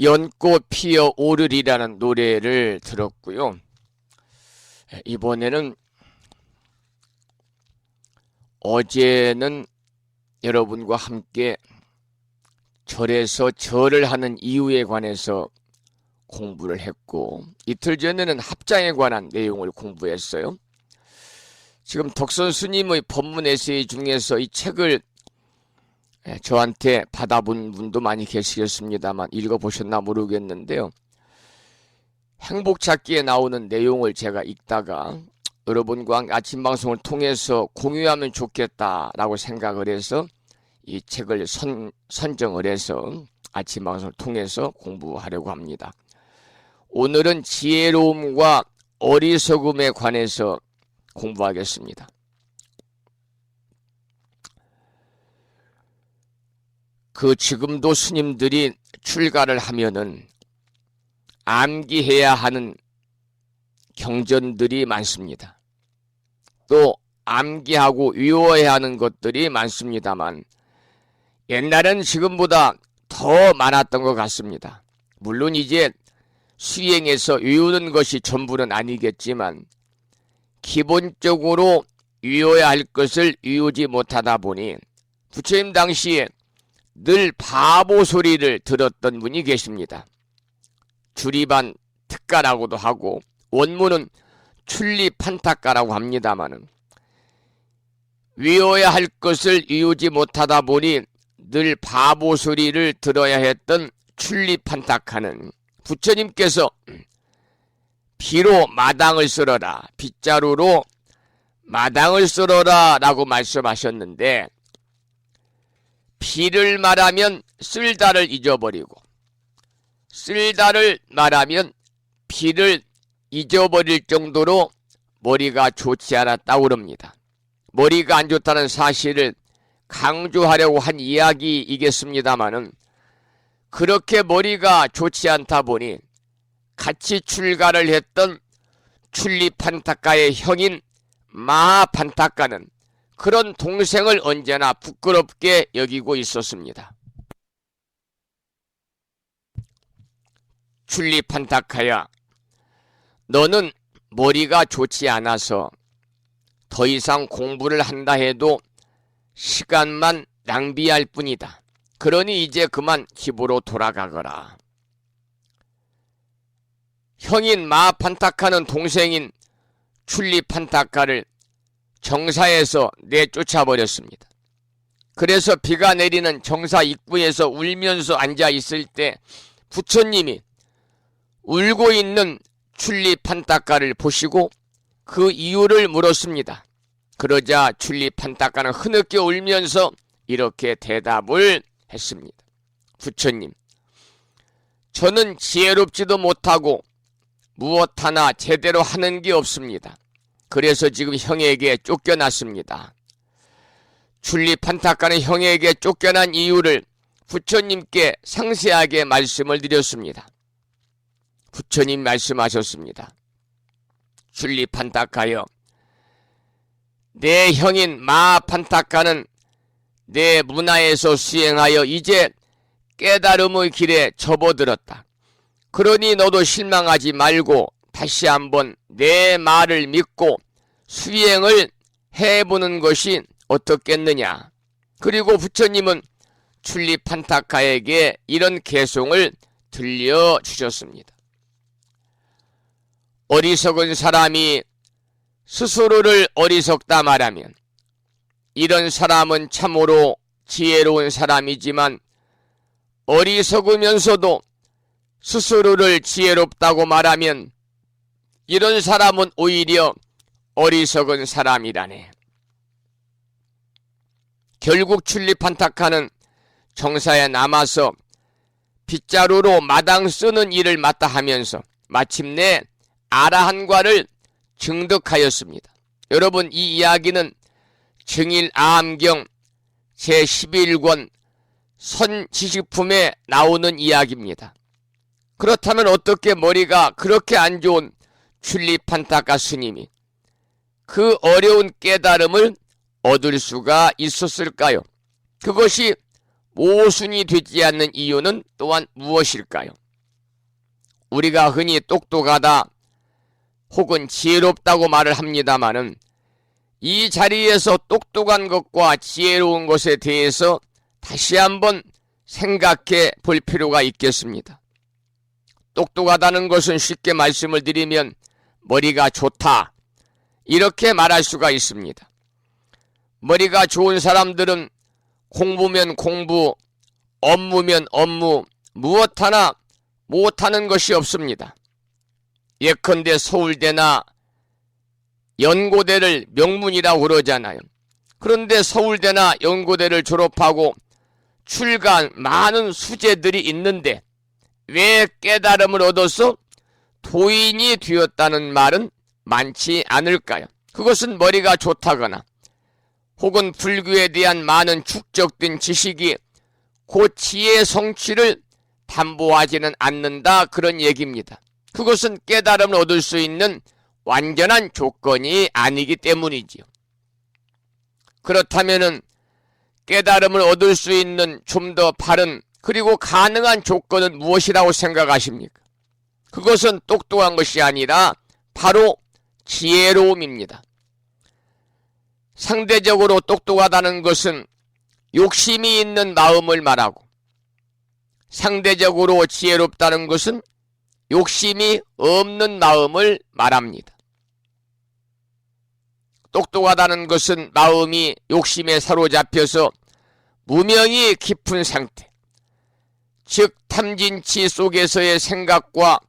연꽃 피어 오르리라는 노래를 들었고요. 이번에는 어제는 여러분과 함께 절에서 절을 하는 이유에 관해서 공부를 했고, 이틀 전에는 합장에 관한 내용을 공부했어요. 지금 덕선 스님의 법문 에세이 중에서 이 책을 저한테 받아본 분도 많이 계시겠습니다만 읽어보셨나 모르겠는데요. 행복 찾기에 나오는 내용을 제가 읽다가 여러분과 아침 방송을 통해서 공유하면 좋겠다라고 생각을 해서 이 책을 선정을 해서 아침 방송을 통해서 공부하려고 합니다. 오늘은 지혜로움과 어리석음에 관해서 공부하겠습니다. 지금도 스님들이 출가를 하면은 암기해야 하는 경전들이 많습니다. 또 암기하고 외워야 하는 것들이 많습니다만 옛날엔 지금보다 더 많았던 것 같습니다. 물론 이제 수행에서 외우는 것이 전부는 아니겠지만 기본적으로 외워야 할 것을 외우지 못하다 보니 부처님 당시에 늘 바보 소리를 들었던 분이 계십니다. 주리반 특가라고도 하고 원문은 출리판타가라고 합니다마는 외워야 할 것을 외우지 못하다 보니 늘 바보 소리를 들어야 했던 출리판타가는 부처님께서 비로 마당을 쓸어라, 빗자루로 마당을 쓸어라 라고 말씀하셨는데, 비를 말하면 쓸다를 잊어버리고 쓸다를 말하면 비를 잊어버릴 정도로 머리가 좋지 않았다고 그럽니다. 머리가 안 좋다는 사실을 강조하려고 한 이야기이겠습니다마는 그렇게 머리가 좋지 않다 보니 같이 출가를 했던 출리판타가의 형인 마하판타가는 그런 동생을 언제나 부끄럽게 여기고 있었습니다. 출리판타가야, 너는 머리가 좋지 않아서 더 이상 공부를 한다 해도 시간만 낭비할 뿐이다. 그러니 이제 그만 집으로 돌아가거라. 형인 마하판타가는 동생인 출리판타가를 정사에서 내쫓아버렸습니다. 그래서 비가 내리는 정사 입구에서 울면서 앉아 있을 때 부처님이 울고 있는 출리판타가를 보시고 그 이유를 물었습니다. 그러자 출리판타가는 흐느껴 울면서 이렇게 대답을 했습니다. 부처님, 저는 지혜롭지도 못하고 무엇 하나 제대로 하는 게 없습니다. 그래서 지금 형에게 쫓겨났습니다. 출리판타가는 형에게 쫓겨난 이유를 부처님께 상세하게 말씀을 드렸습니다. 부처님 말씀하셨습니다. 출리판타가여, 내 형인 마하판타가는 내 문화에서 수행하여 이제 깨달음의 길에 접어들었다. 그러니 너도 실망하지 말고 다시 한번 내 말을 믿고 수행을 해보는 것이 어떻겠느냐. 그리고 부처님은 출리판타가에게 이런 개송을 들려주셨습니다. 어리석은 사람이 스스로를 어리석다 말하면 이런 사람은 참으로 지혜로운 사람이지만 어리석으면서도 스스로를 지혜롭다고 말하면 이런 사람은 오히려 어리석은 사람이라네. 결국 출리판타가는 정사에 남아서 빗자루로 마당 쓰는 일을 맡다 하면서 마침내 아라한과를 증득하였습니다. 여러분, 이 이야기는 증일아함경 제11권 선지식품에 나오는 이야기입니다. 그렇다면 어떻게 머리가 그렇게 안 좋은 출리판타가 스님이 그 어려운 깨달음을 얻을 수가 있었을까요? 그것이 모순이 되지 않는 이유는 또한 무엇일까요? 우리가 흔히 똑똑하다 혹은 지혜롭다고 말을 합니다마는 이 자리에서 똑똑한 것과 지혜로운 것에 대해서 다시 한번 생각해 볼 필요가 있겠습니다. 똑똑하다는 것은 쉽게 말씀을 드리면 머리가 좋다 이렇게 말할 수가 있습니다. 머리가 좋은 사람들은 공부면 공부, 업무면 업무, 무엇 하나 못하는 것이 없습니다. 예컨대 서울대나 연고대를 명문이라고 그러잖아요. 그런데 서울대나 연고대를 졸업하고 출간 많은 수재들이 있는데 왜 깨달음을 얻어서 도인이 되었다는 말은 많지 않을까요? 그것은 머리가 좋다거나 혹은 불교에 대한 많은 축적된 지식이 그 지혜의 성취를 담보하지는 않는다 그런 얘기입니다. 그것은 깨달음을 얻을 수 있는 완전한 조건이 아니기 때문이지요. 그렇다면은 깨달음을 얻을 수 있는 좀 더 바른 그리고 가능한 조건은 무엇이라고 생각하십니까? 그것은 똑똑한 것이 아니라 바로 지혜로움입니다. 상대적으로 똑똑하다는 것은 욕심이 있는 마음을 말하고 상대적으로 지혜롭다는 것은 욕심이 없는 마음을 말합니다. 똑똑하다는 것은 마음이 욕심에 사로잡혀서 무명이 깊은 상태, 즉 탐진치 속에서의 생각과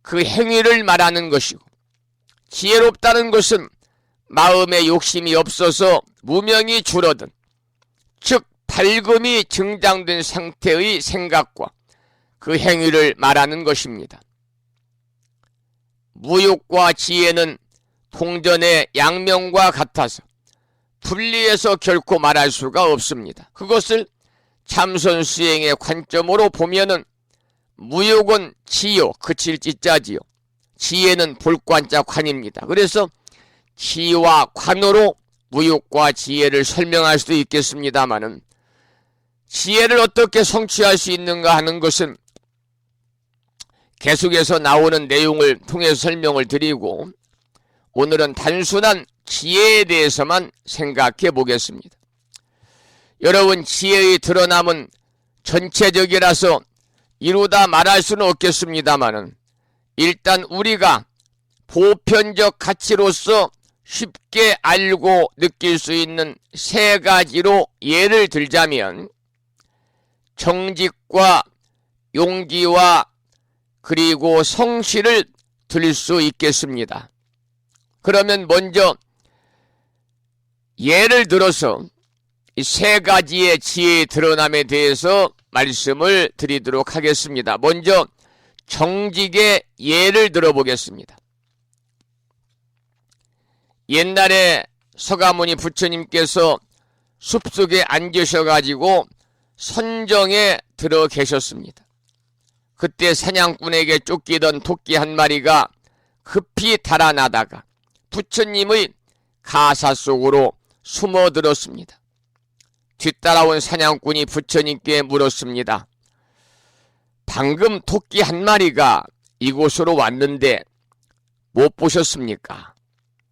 그 행위를 말하는 것이고, 지혜롭다는 것은 마음에 욕심이 없어서 무명이 줄어든, 즉 밝음이 증장된 상태의 생각과 그 행위를 말하는 것입니다. 무욕과 지혜는 동전의 양면과 같아서 분리해서 결코 말할 수가 없습니다. 그것을 참선 수행의 관점으로 보면은 무욕은 지요, 그칠 지자지요. 지혜는 볼관자 관입니다. 그래서 지와 관으로 무욕과 지혜를 설명할 수도 있겠습니다마는 지혜를 어떻게 성취할 수 있는가 하는 것은 계속해서 나오는 내용을 통해서 설명을 드리고 오늘은 단순한 지혜에 대해서만 생각해 보겠습니다. 여러분, 지혜의 드러남은 전체적이라서 이루다 말할 수는 없겠습니다마는 일단 우리가 보편적 가치로서 쉽게 알고 느낄 수 있는 세 가지로 예를 들자면 정직과 용기와 그리고 성실을 들 수 있겠습니다. 그러면 먼저 예를 들어서 이 세 가지의 지혜의 드러남에 대해서 말씀을 드리도록 하겠습니다. 먼저 정직의 예를 들어보겠습니다. 옛날에 서가모니 부처님께서 숲속에 앉으셔가지고 선정에 들어 계셨습니다. 그때 사냥꾼에게 쫓기던 토끼 한 마리가 급히 달아나다가 부처님의 가사 속으로 숨어들었습니다. 뒤따라온 사냥꾼이 부처님께 물었습니다. 방금 토끼 한 마리가 이곳으로 왔는데 못 보셨습니까?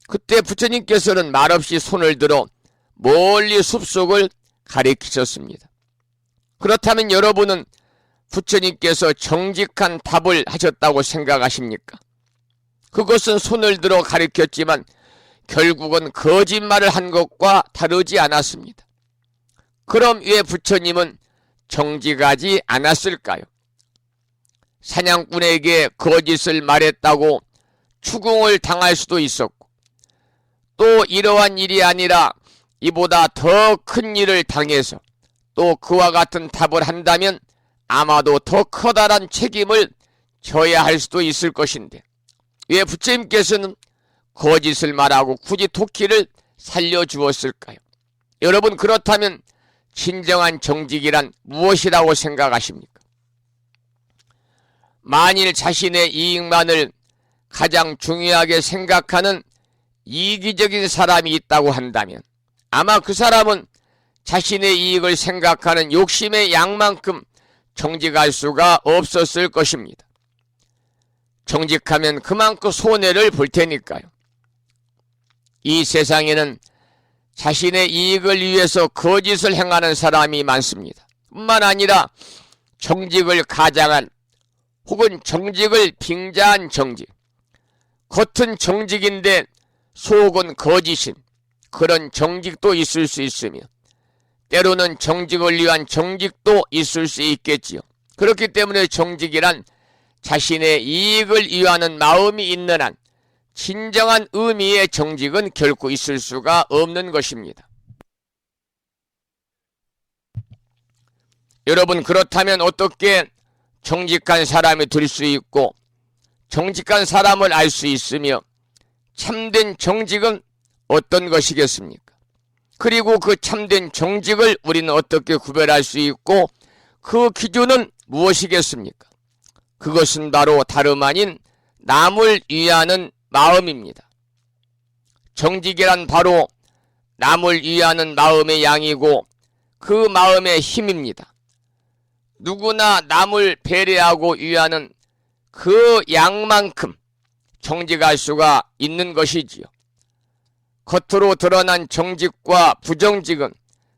그때 부처님께서는 말없이 손을 들어 멀리 숲속을 가리키셨습니다. 그렇다면 여러분은 부처님께서 정직한 답을 하셨다고 생각하십니까? 그것은 손을 들어 가리켰지만 결국은 거짓말을 한 것과 다르지 않았습니다. 그럼 왜 부처님은 정직하지 않았을까요? 사냥꾼에게 거짓을 말했다고 추궁을 당할 수도 있었고, 또 이러한 일이 아니라 이보다 더 큰 일을 당해서 또 그와 같은 답을 한다면 아마도 더 커다란 책임을 져야 할 수도 있을 것인데 왜 부처님께서는 거짓을 말하고 굳이 토끼를 살려주었을까요? 여러분, 그렇다면 진정한 정직이란 무엇이라고 생각하십니까? 만일 자신의 이익만을 가장 중요하게 생각하는 이기적인 사람이 있다고 한다면 아마 그 사람은 자신의 이익을 생각하는 욕심의 양만큼 정직할 수가 없었을 것입니다. 정직하면 그만큼 손해를 볼 테니까요. 이 세상에는 자신의 이익을 위해서 거짓을 행하는 사람이 많습니다. 뿐만 아니라 정직을 가장한 혹은 정직을 빙자한 정직, 겉은 정직인데 속은 거짓인 그런 정직도 있을 수 있으며 때로는 정직을 위한 정직도 있을 수 있겠지요. 그렇기 때문에 정직이란 자신의 이익을 위하는 마음이 있는 한 진정한 의미의 정직은 결코 있을 수가 없는 것입니다. 여러분, 그렇다면 어떻게 정직한 사람이 될 수 있고 정직한 사람을 알 수 있으며 참된 정직은 어떤 것이겠습니까? 그리고 그 참된 정직을 우리는 어떻게 구별할 수 있고 그 기준은 무엇이겠습니까? 그것은 바로 다름 아닌 남을 위하는 마음입니다. 정직이란 바로 남을 위하는 마음의 양이고 그 마음의 힘입니다. 누구나 남을 배려하고 위하는 그 양만큼 정직할 수가 있는 것이지요. 겉으로 드러난 정직과 부정직은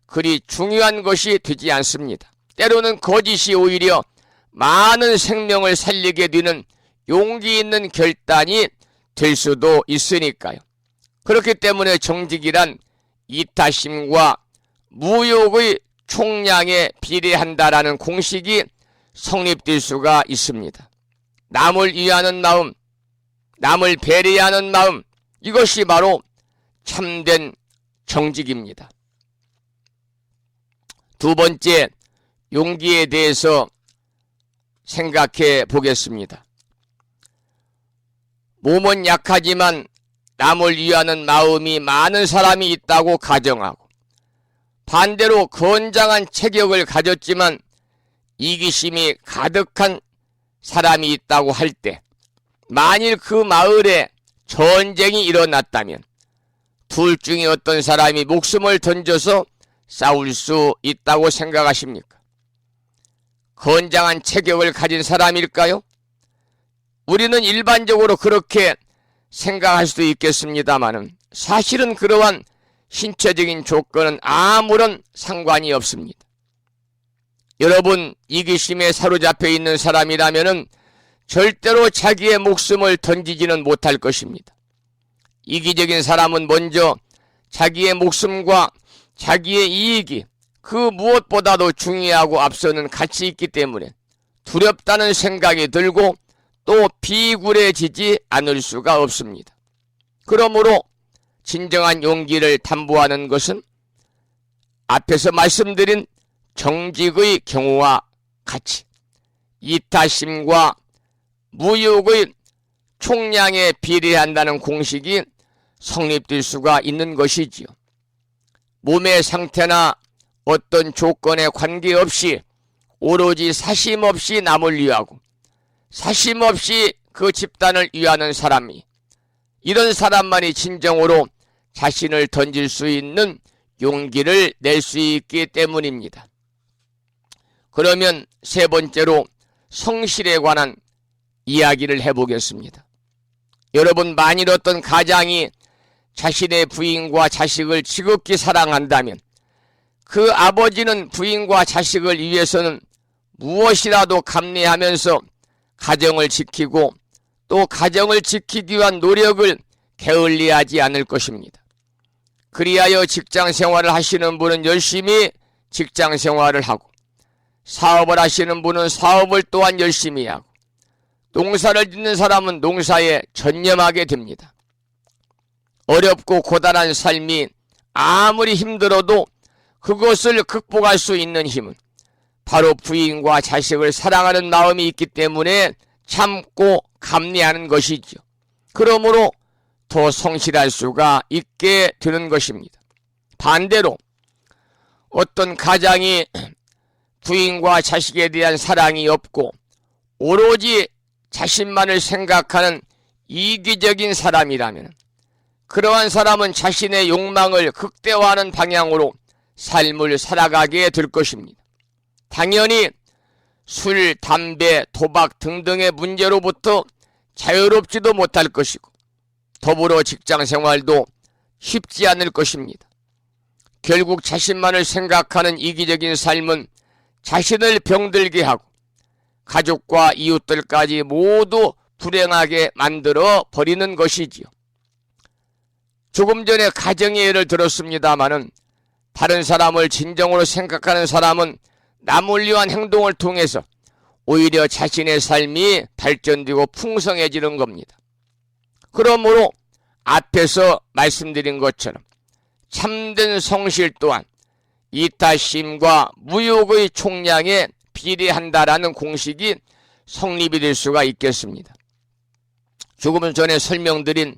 그리 중요한 것이 되지 않습니다. 때로는 거짓이 오히려 많은 생명을 살리게 되는 용기 있는 결단이 될 수도 있으니까요. 그렇기 때문에 정직이란 이타심과 무욕의 총량에 비례한다라는 공식이 성립될 수가 있습니다. 남을 위하는 마음, 남을 배려하는 마음, 이것이 바로 참된 정직입니다. 두 번째, 용기에 대해서 생각해 보겠습니다. 몸은 약하지만 남을 위하는 마음이 많은 사람이 있다고 가정하고 반대로 건장한 체격을 가졌지만 이기심이 가득한 사람이 있다고 할 때 만일 그 마을에 전쟁이 일어났다면 둘 중에 어떤 사람이 목숨을 던져서 싸울 수 있다고 생각하십니까? 건장한 체격을 가진 사람일까요? 우리는 일반적으로 그렇게 생각할 수도 있겠습니다마는 사실은 그러한 신체적인 조건은 아무런 상관이 없습니다. 여러분, 이기심에 사로잡혀 있는 사람이라면 절대로 자기의 목숨을 던지지는 못할 것입니다. 이기적인 사람은 먼저 자기의 목숨과 자기의 이익이 그 무엇보다도 중요하고 앞서는 가치 있기 때문에 두렵다는 생각이 들고 또 비굴해지지 않을 수가 없습니다. 그러므로 진정한 용기를 담보하는 것은 앞에서 말씀드린 정직의 경우와 같이 이타심과 무욕의 총량에 비례한다는 공식이 성립될 수가 있는 것이지요. 몸의 상태나 어떤 조건에 관계없이 오로지 사심없이 남을 위하고 사심없이 그 집단을 위하는 사람이, 이런 사람만이 진정으로 자신을 던질 수 있는 용기를 낼 수 있기 때문입니다. 그러면 세 번째로 성실에 관한 이야기를 해보겠습니다. 여러분, 만일 어떤 가장이 자신의 부인과 자식을 지극히 사랑한다면 그 아버지는 부인과 자식을 위해서는 무엇이라도 감내하면서 가정을 지키고 또 가정을 지키기 위한 노력을 게을리하지 않을 것입니다. 그리하여 직장 생활을 하시는 분은 열심히 직장 생활을 하고 사업을 하시는 분은 사업을 또한 열심히 하고 농사를 짓는 사람은 농사에 전념하게 됩니다. 어렵고 고단한 삶이 아무리 힘들어도 그것을 극복할 수 있는 힘은 바로 부인과 자식을 사랑하는 마음이 있기 때문에 참고 감내하는 것이죠. 그러므로 더 성실할 수가 있게 되는 것입니다. 반대로 어떤 가장이 부인과 자식에 대한 사랑이 없고 오로지 자신만을 생각하는 이기적인 사람이라면 그러한 사람은 자신의 욕망을 극대화하는 방향으로 삶을 살아가게 될 것입니다. 당연히 술, 담배, 도박 등등의 문제로부터 자유롭지도 못할 것이고 더불어 직장 생활도 쉽지 않을 것입니다. 결국 자신만을 생각하는 이기적인 삶은 자신을 병들게 하고 가족과 이웃들까지 모두 불행하게 만들어 버리는 것이지요. 조금 전에 가정의 예를 들었습니다마는 다른 사람을 진정으로 생각하는 사람은 남을 위한 행동을 통해서 오히려 자신의 삶이 발전되고 풍성해지는 겁니다. 그러므로 앞에서 말씀드린 것처럼 참된 성실 또한 이타심과 무욕의 총량에 비례한다라는 공식이 성립이 될 수가 있겠습니다. 조금 전에 설명드린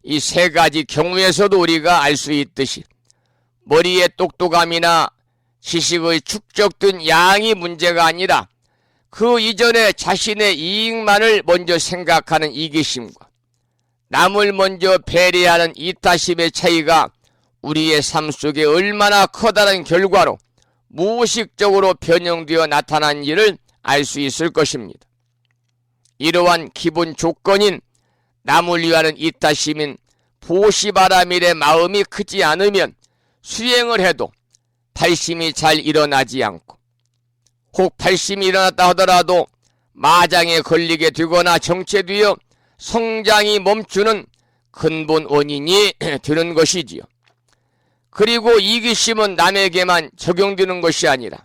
이 세 가지 경우에서도 우리가 알 수 있듯이 머리의 똑똑함이나 지식의 축적된 양이 문제가 아니라 그 이전에 자신의 이익만을 먼저 생각하는 이기심과 남을 먼저 배려하는 이타심의 차이가 우리의 삶 속에 얼마나 커다란 결과로 무의식적으로 변형되어 나타난지를 알 수 있을 것입니다. 이러한 기본 조건인 남을 위하는 이타심인 보시바라밀의 마음이 크지 않으면 수행을 해도 발심이 잘 일어나지 않고 혹 발심이 일어났다 하더라도 마장에 걸리게 되거나 정체되어 성장이 멈추는 근본 원인이 되는 것이지요. 그리고 이기심은 남에게만 적용되는 것이 아니라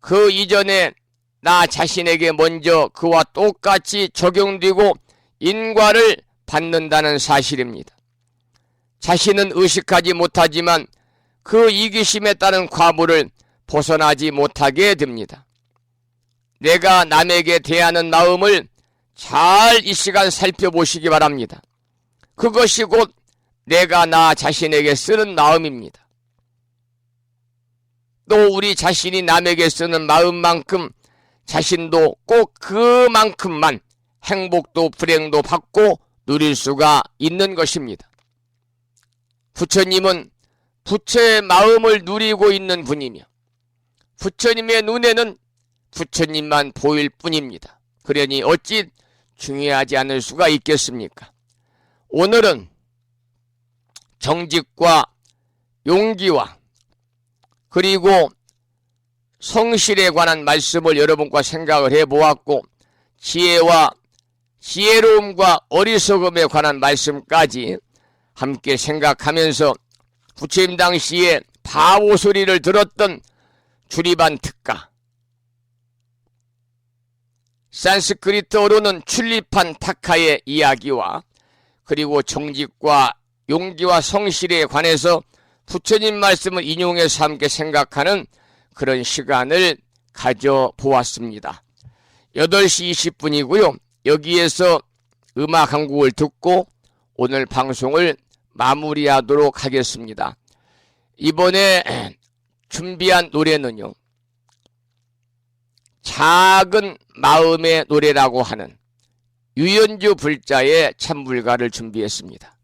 그 이전에 나 자신에게 먼저 그와 똑같이 적용되고 인과를 받는다는 사실입니다. 자신은 의식하지 못하지만 그 이기심에 따른 과보를 벗어나지 못하게 됩니다. 내가 남에게 대하는 마음을 잘 이 시간 살펴보시기 바랍니다. 그것이 곧 내가 나 자신에게 쓰는 마음입니다. 또 우리 자신이 남에게 쓰는 마음만큼 자신도 꼭 그만큼만 행복도 불행도 받고 누릴 수가 있는 것입니다. 부처님은 부처의 마음을 누리고 있는 분이며 부처님의 눈에는 부처님만 보일 뿐입니다. 그러니 어찌 중요하지 않을 수가 있겠습니까? 오늘은 정직과 용기와 그리고 성실에 관한 말씀을 여러분과 생각을 해보았고 지혜와 지혜로움과 어리석음에 관한 말씀까지 함께 생각하면서 부처님 당시에 바보 소리를 들었던 주리반 특가, 산스크리트어로는 출리판 타카의 이야기와 그리고 정직과 용기와 성실에 관해서 부처님 말씀을 인용해서 함께 생각하는 그런 시간을 가져보았습니다. 8시 20분이고요. 여기에서 음악 한 곡을 듣고 오늘 방송을 마무리하도록 하겠습니다. 이번에 준비한 노래는요, 작은 마음의 노래라고 하는 유연주 불자의 참불가를 준비했습니다.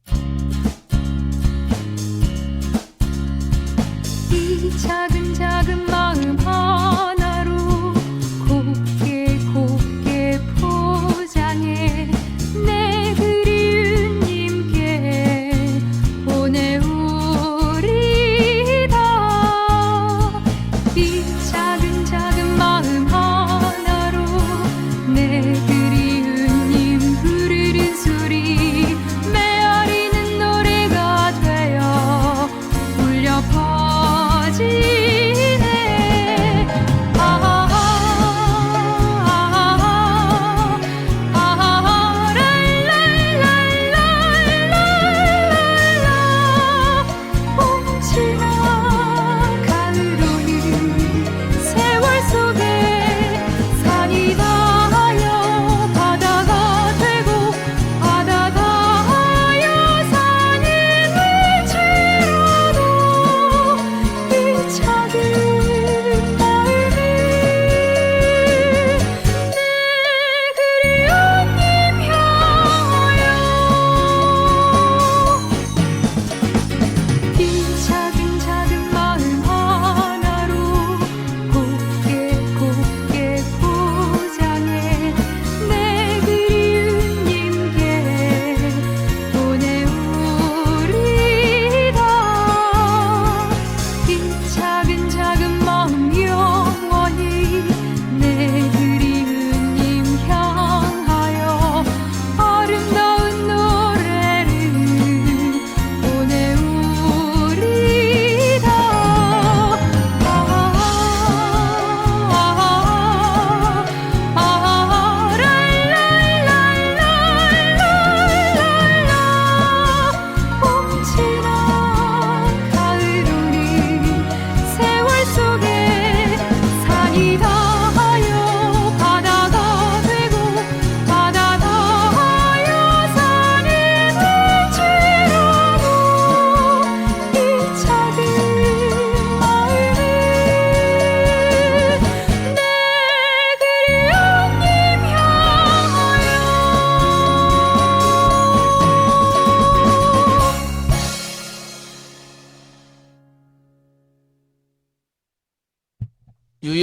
이 작은 작은 마음 하나로 곱게 곱게 포장해 내 그리운 님께 보내오리다. 이 작은 작은 마음 하나로 내 그리운 님 부르는 소리 메아리는 노래가 되어 울려 퍼지네.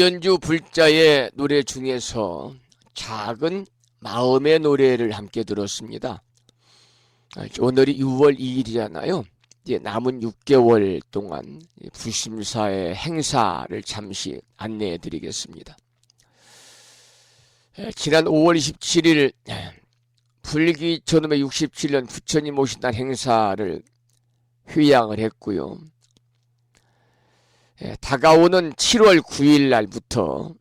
오연주 불자의 노래 중에서 작은 마음의 노래를 함께 들었습니다. 오늘이 6월 2일이잖아요. 이제 남은 6개월 동안 부심사의 행사를 잠시 안내해 드리겠습니다. 지난 5월 27일 불기 1567년 부처님 오신날 행사를 휴양을 했고요. 다가오는 7월 9일 날부터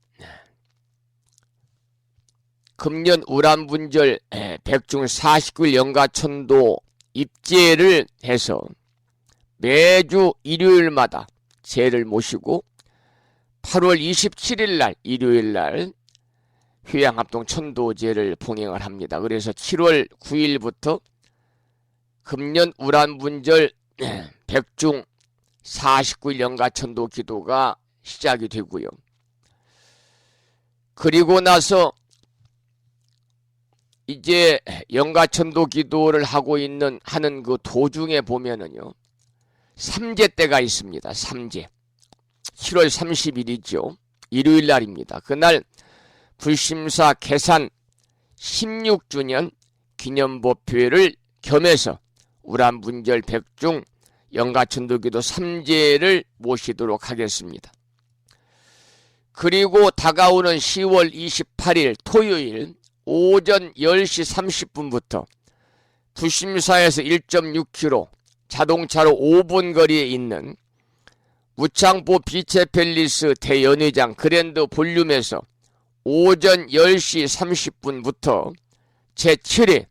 금년 우람분절 백중 49일 영가천도 입제를 해서 매주 일요일마다 제를 모시고 8월 27일 날 일요일 날 휴양합동 천도제를 봉행을 합니다. 그래서 7월 9일부터 금년 우람분절 백중 49일 영가천도 기도가 시작이 되고요. 그리고 나서 이제 영가천도 기도를 하는 그 도중에 보면은요, 삼재 때가 있습니다. 삼재. 7월 30일이죠. 일요일 날입니다. 그날 불심사 개산 16주년 기념법회를 겸해서 우람분절 백중 영가천도기도 3제를 모시도록 하겠습니다. 그리고 다가오는 10월 28일 토요일 오전 10시 30분부터 부심사에서 1.6km 자동차로 5분 거리에 있는 무창포 비체팰리스 대연회장 그랜드 볼륨에서 오전 10시 30분부터 제7회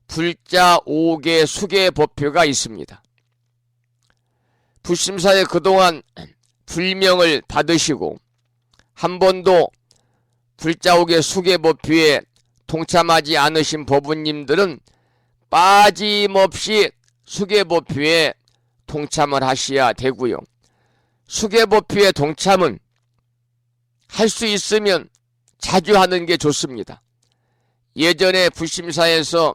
불자 5개 수계 법회가 있습니다. 부심사에 그동안 불명을 받으시고 한 번도 불자 5개 수계 법회에 동참하지 않으신 법우님들은 빠짐없이 수계 법회에 동참을 하셔야 되고요. 수계 법회에 동참은 할 수 있으면 자주 하는 게 좋습니다. 예전에 부심사에서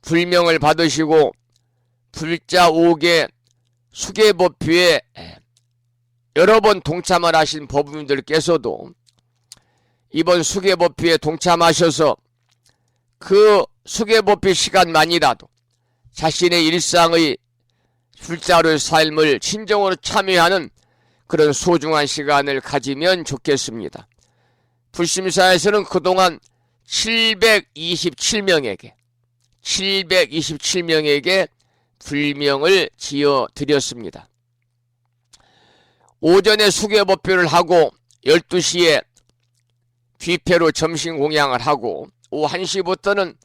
불명을 받으시고 불자 5개 수계 법회에 여러 번 동참을 하신 법우님들께서도 이번 수계 법회에 동참하셔서 그 수계 법회 시간만이라도 자신의 일상의 불자로의 삶을 진정으로 참여하는 그런 소중한 시간을 가지면 좋겠습니다. 불심사에서는 그동안 727명에게 불명을 지어 드렸습니다. 오전에 수계 법회를 하고 12시에 뒤패로 점심 공양을 하고 오후 1시부터는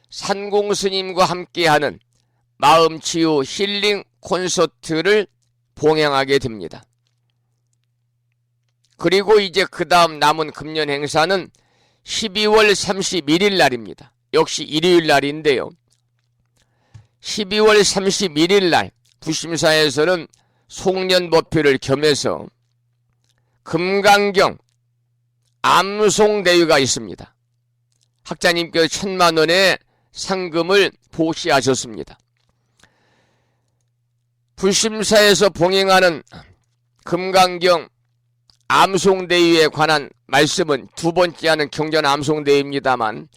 산공스님과 함께하는 마음치유 힐링 콘서트를 봉행하게 됩니다. 그리고 이제 그 다음 남은 금년 행사는 12월 31일 날입니다. 역시 일요일 날인데요. 12월 31일 날 부심사에서는 송년법회를 겸해서 금강경 암송대회가 있습니다. 학자님께서 1000만원의 상금을 보시하셨습니다. 불심사에서 봉행하는 금강경 암송대회에 관한 말씀은 두 번째 하는 경전 암송대회입니다만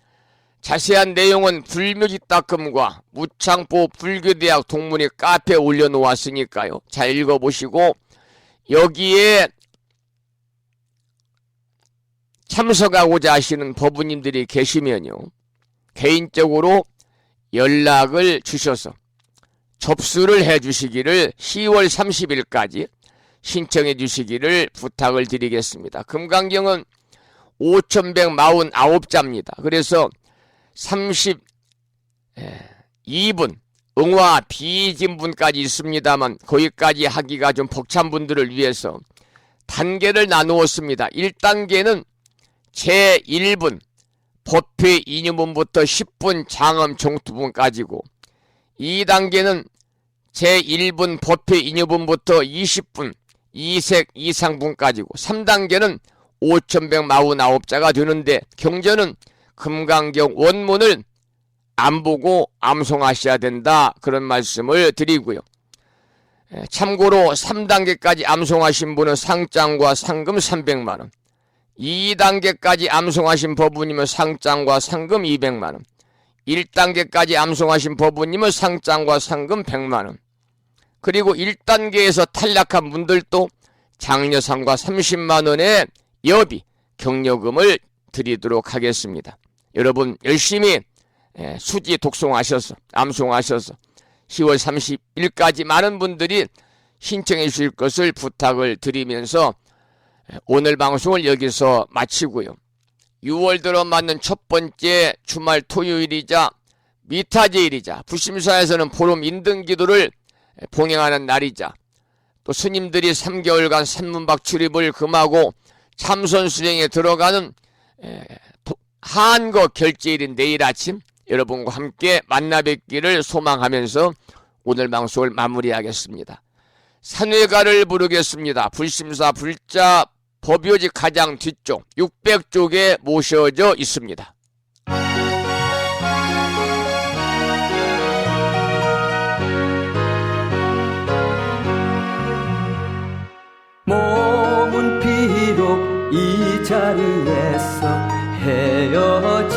자세한 내용은 불묘지따끔과 무창포 불교대학 동문회 카페에 올려놓았으니까요. 잘 읽어보시고 여기에 참석하고자 하시는 법우님들이 계시면요. 개인적으로 연락을 주셔서 접수를 해 주시기를 10월 30일까지 신청해 주시기를 부탁을 드리겠습니다. 금강경은 5149자입니다. 그래서 32분 응화 비진분까지 있습니다만 거기까지 하기가 좀 벅찬 분들을 위해서 단계를 나누었습니다. 1단계는 제1분 법회 인유분부터 10분 장엄 종투분까지고 2단계는 제1분 법회 인유분부터 20분 이색 이상분까지고 3단계는 5149자가 되는데 경전은 금강경 원문을 안 보고 암송하셔야 된다 그런 말씀을 드리고요. 참고로 3단계까지 암송하신 분은 상장과 상금 300만원, 2단계까지 암송하신 법부님은 상장과 상금 200만원, 1단계까지 암송하신 법부님은 상장과 상금 100만원, 그리고 1단계에서 탈락한 분들도 장려상과 30만원의 여비, 격려금을 드리도록 하겠습니다. 여러분 열심히 수지 독송하셔서 암송하셔서 10월 30일까지 많은 분들이 신청해 주실 것을 부탁을 드리면서 오늘 방송을 여기서 마치고요. 6월 들어 맞는 첫 번째 주말 토요일이자 미타제일이자 부심사에서는 보름 인등기도를 봉행하는 날이자 또 스님들이 3개월간 산문박 출입을 금하고 참선 수행에 들어가는 한거 결제일인 내일 아침 여러분과 함께 만나 뵙기를 소망하면서 오늘 방송을 마무리하겠습니다. 산회가를 부르겠습니다. 불심사 불자 법요지 가장 뒤쪽 600쪽에 모셔져 있습니다. 몸은 비록 이 자리에서 헤어지지만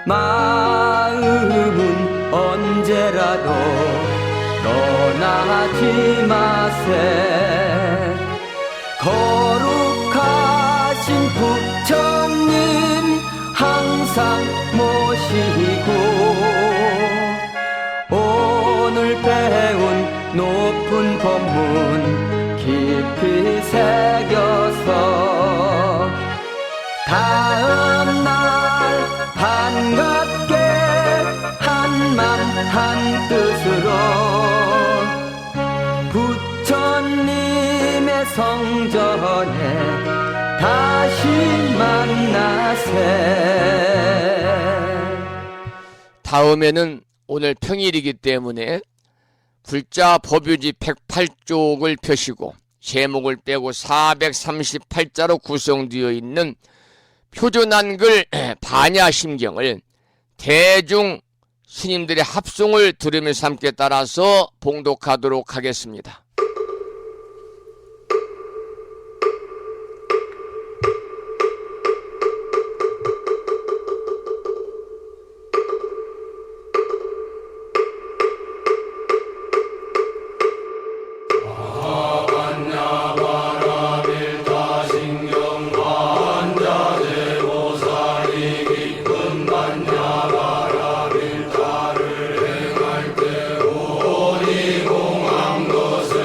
마음은 언제라도 떠나지 마세. 거룩하신 부처님 항상 모시고 오늘 배운 높은 법문 깊이 새겨서 다음날 반갑게 한맘 한뜻으로 부처님의 성전에 다시 만나세. 다음에는 오늘 평일이기 때문에 불자 법요지 108쪽을 펴시고 제목을 빼고 438자로 구성되어 있는 표준한글 반야심경을 대중 스님들의 합송을 들으면서 함께 따라서 봉독하도록 하겠습니다. 것을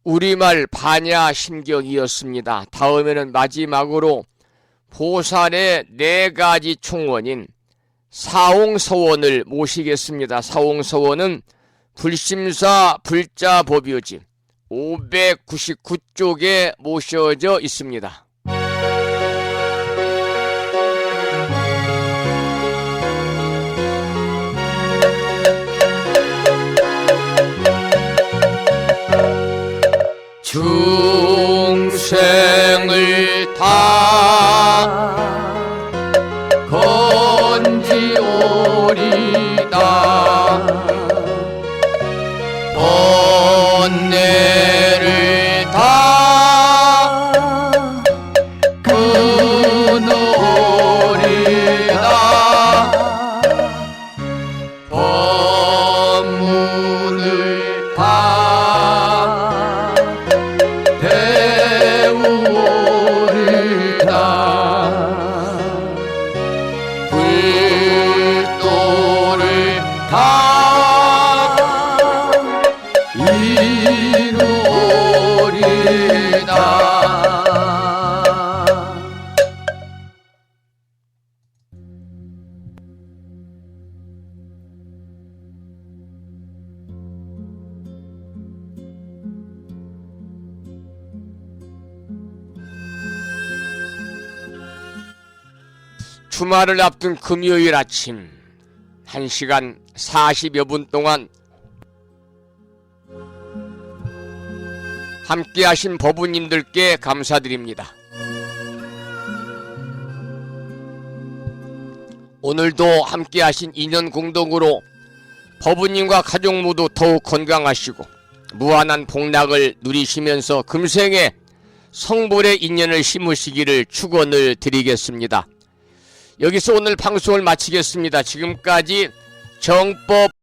우리말 반야 심경이었습니다. 다음에는 마지막으로 보살의 4가지 총원인 사홍서원을 모시겠습니다. 사홍서원은 불심사 불자법유지 599쪽에 모셔져 있습니다. 중생을 다 건지오리다 번뇌를 다 끊으리다 법문을 다 배우리다 불도를 다 이루리다. 주말을 앞둔 금요일 아침 1시간 40여 분 동안 함께 하신 법우님들께 감사드립니다. 오늘도 함께 하신 인연 공동으로 법우님과 가족 모두 더욱 건강하시고 무한한 복락을 누리시면서 금생에 성불의 인연을 심으시기를 축원을 드리겠습니다. 여기서 오늘 방송을 마치겠습니다. 지금까지 정법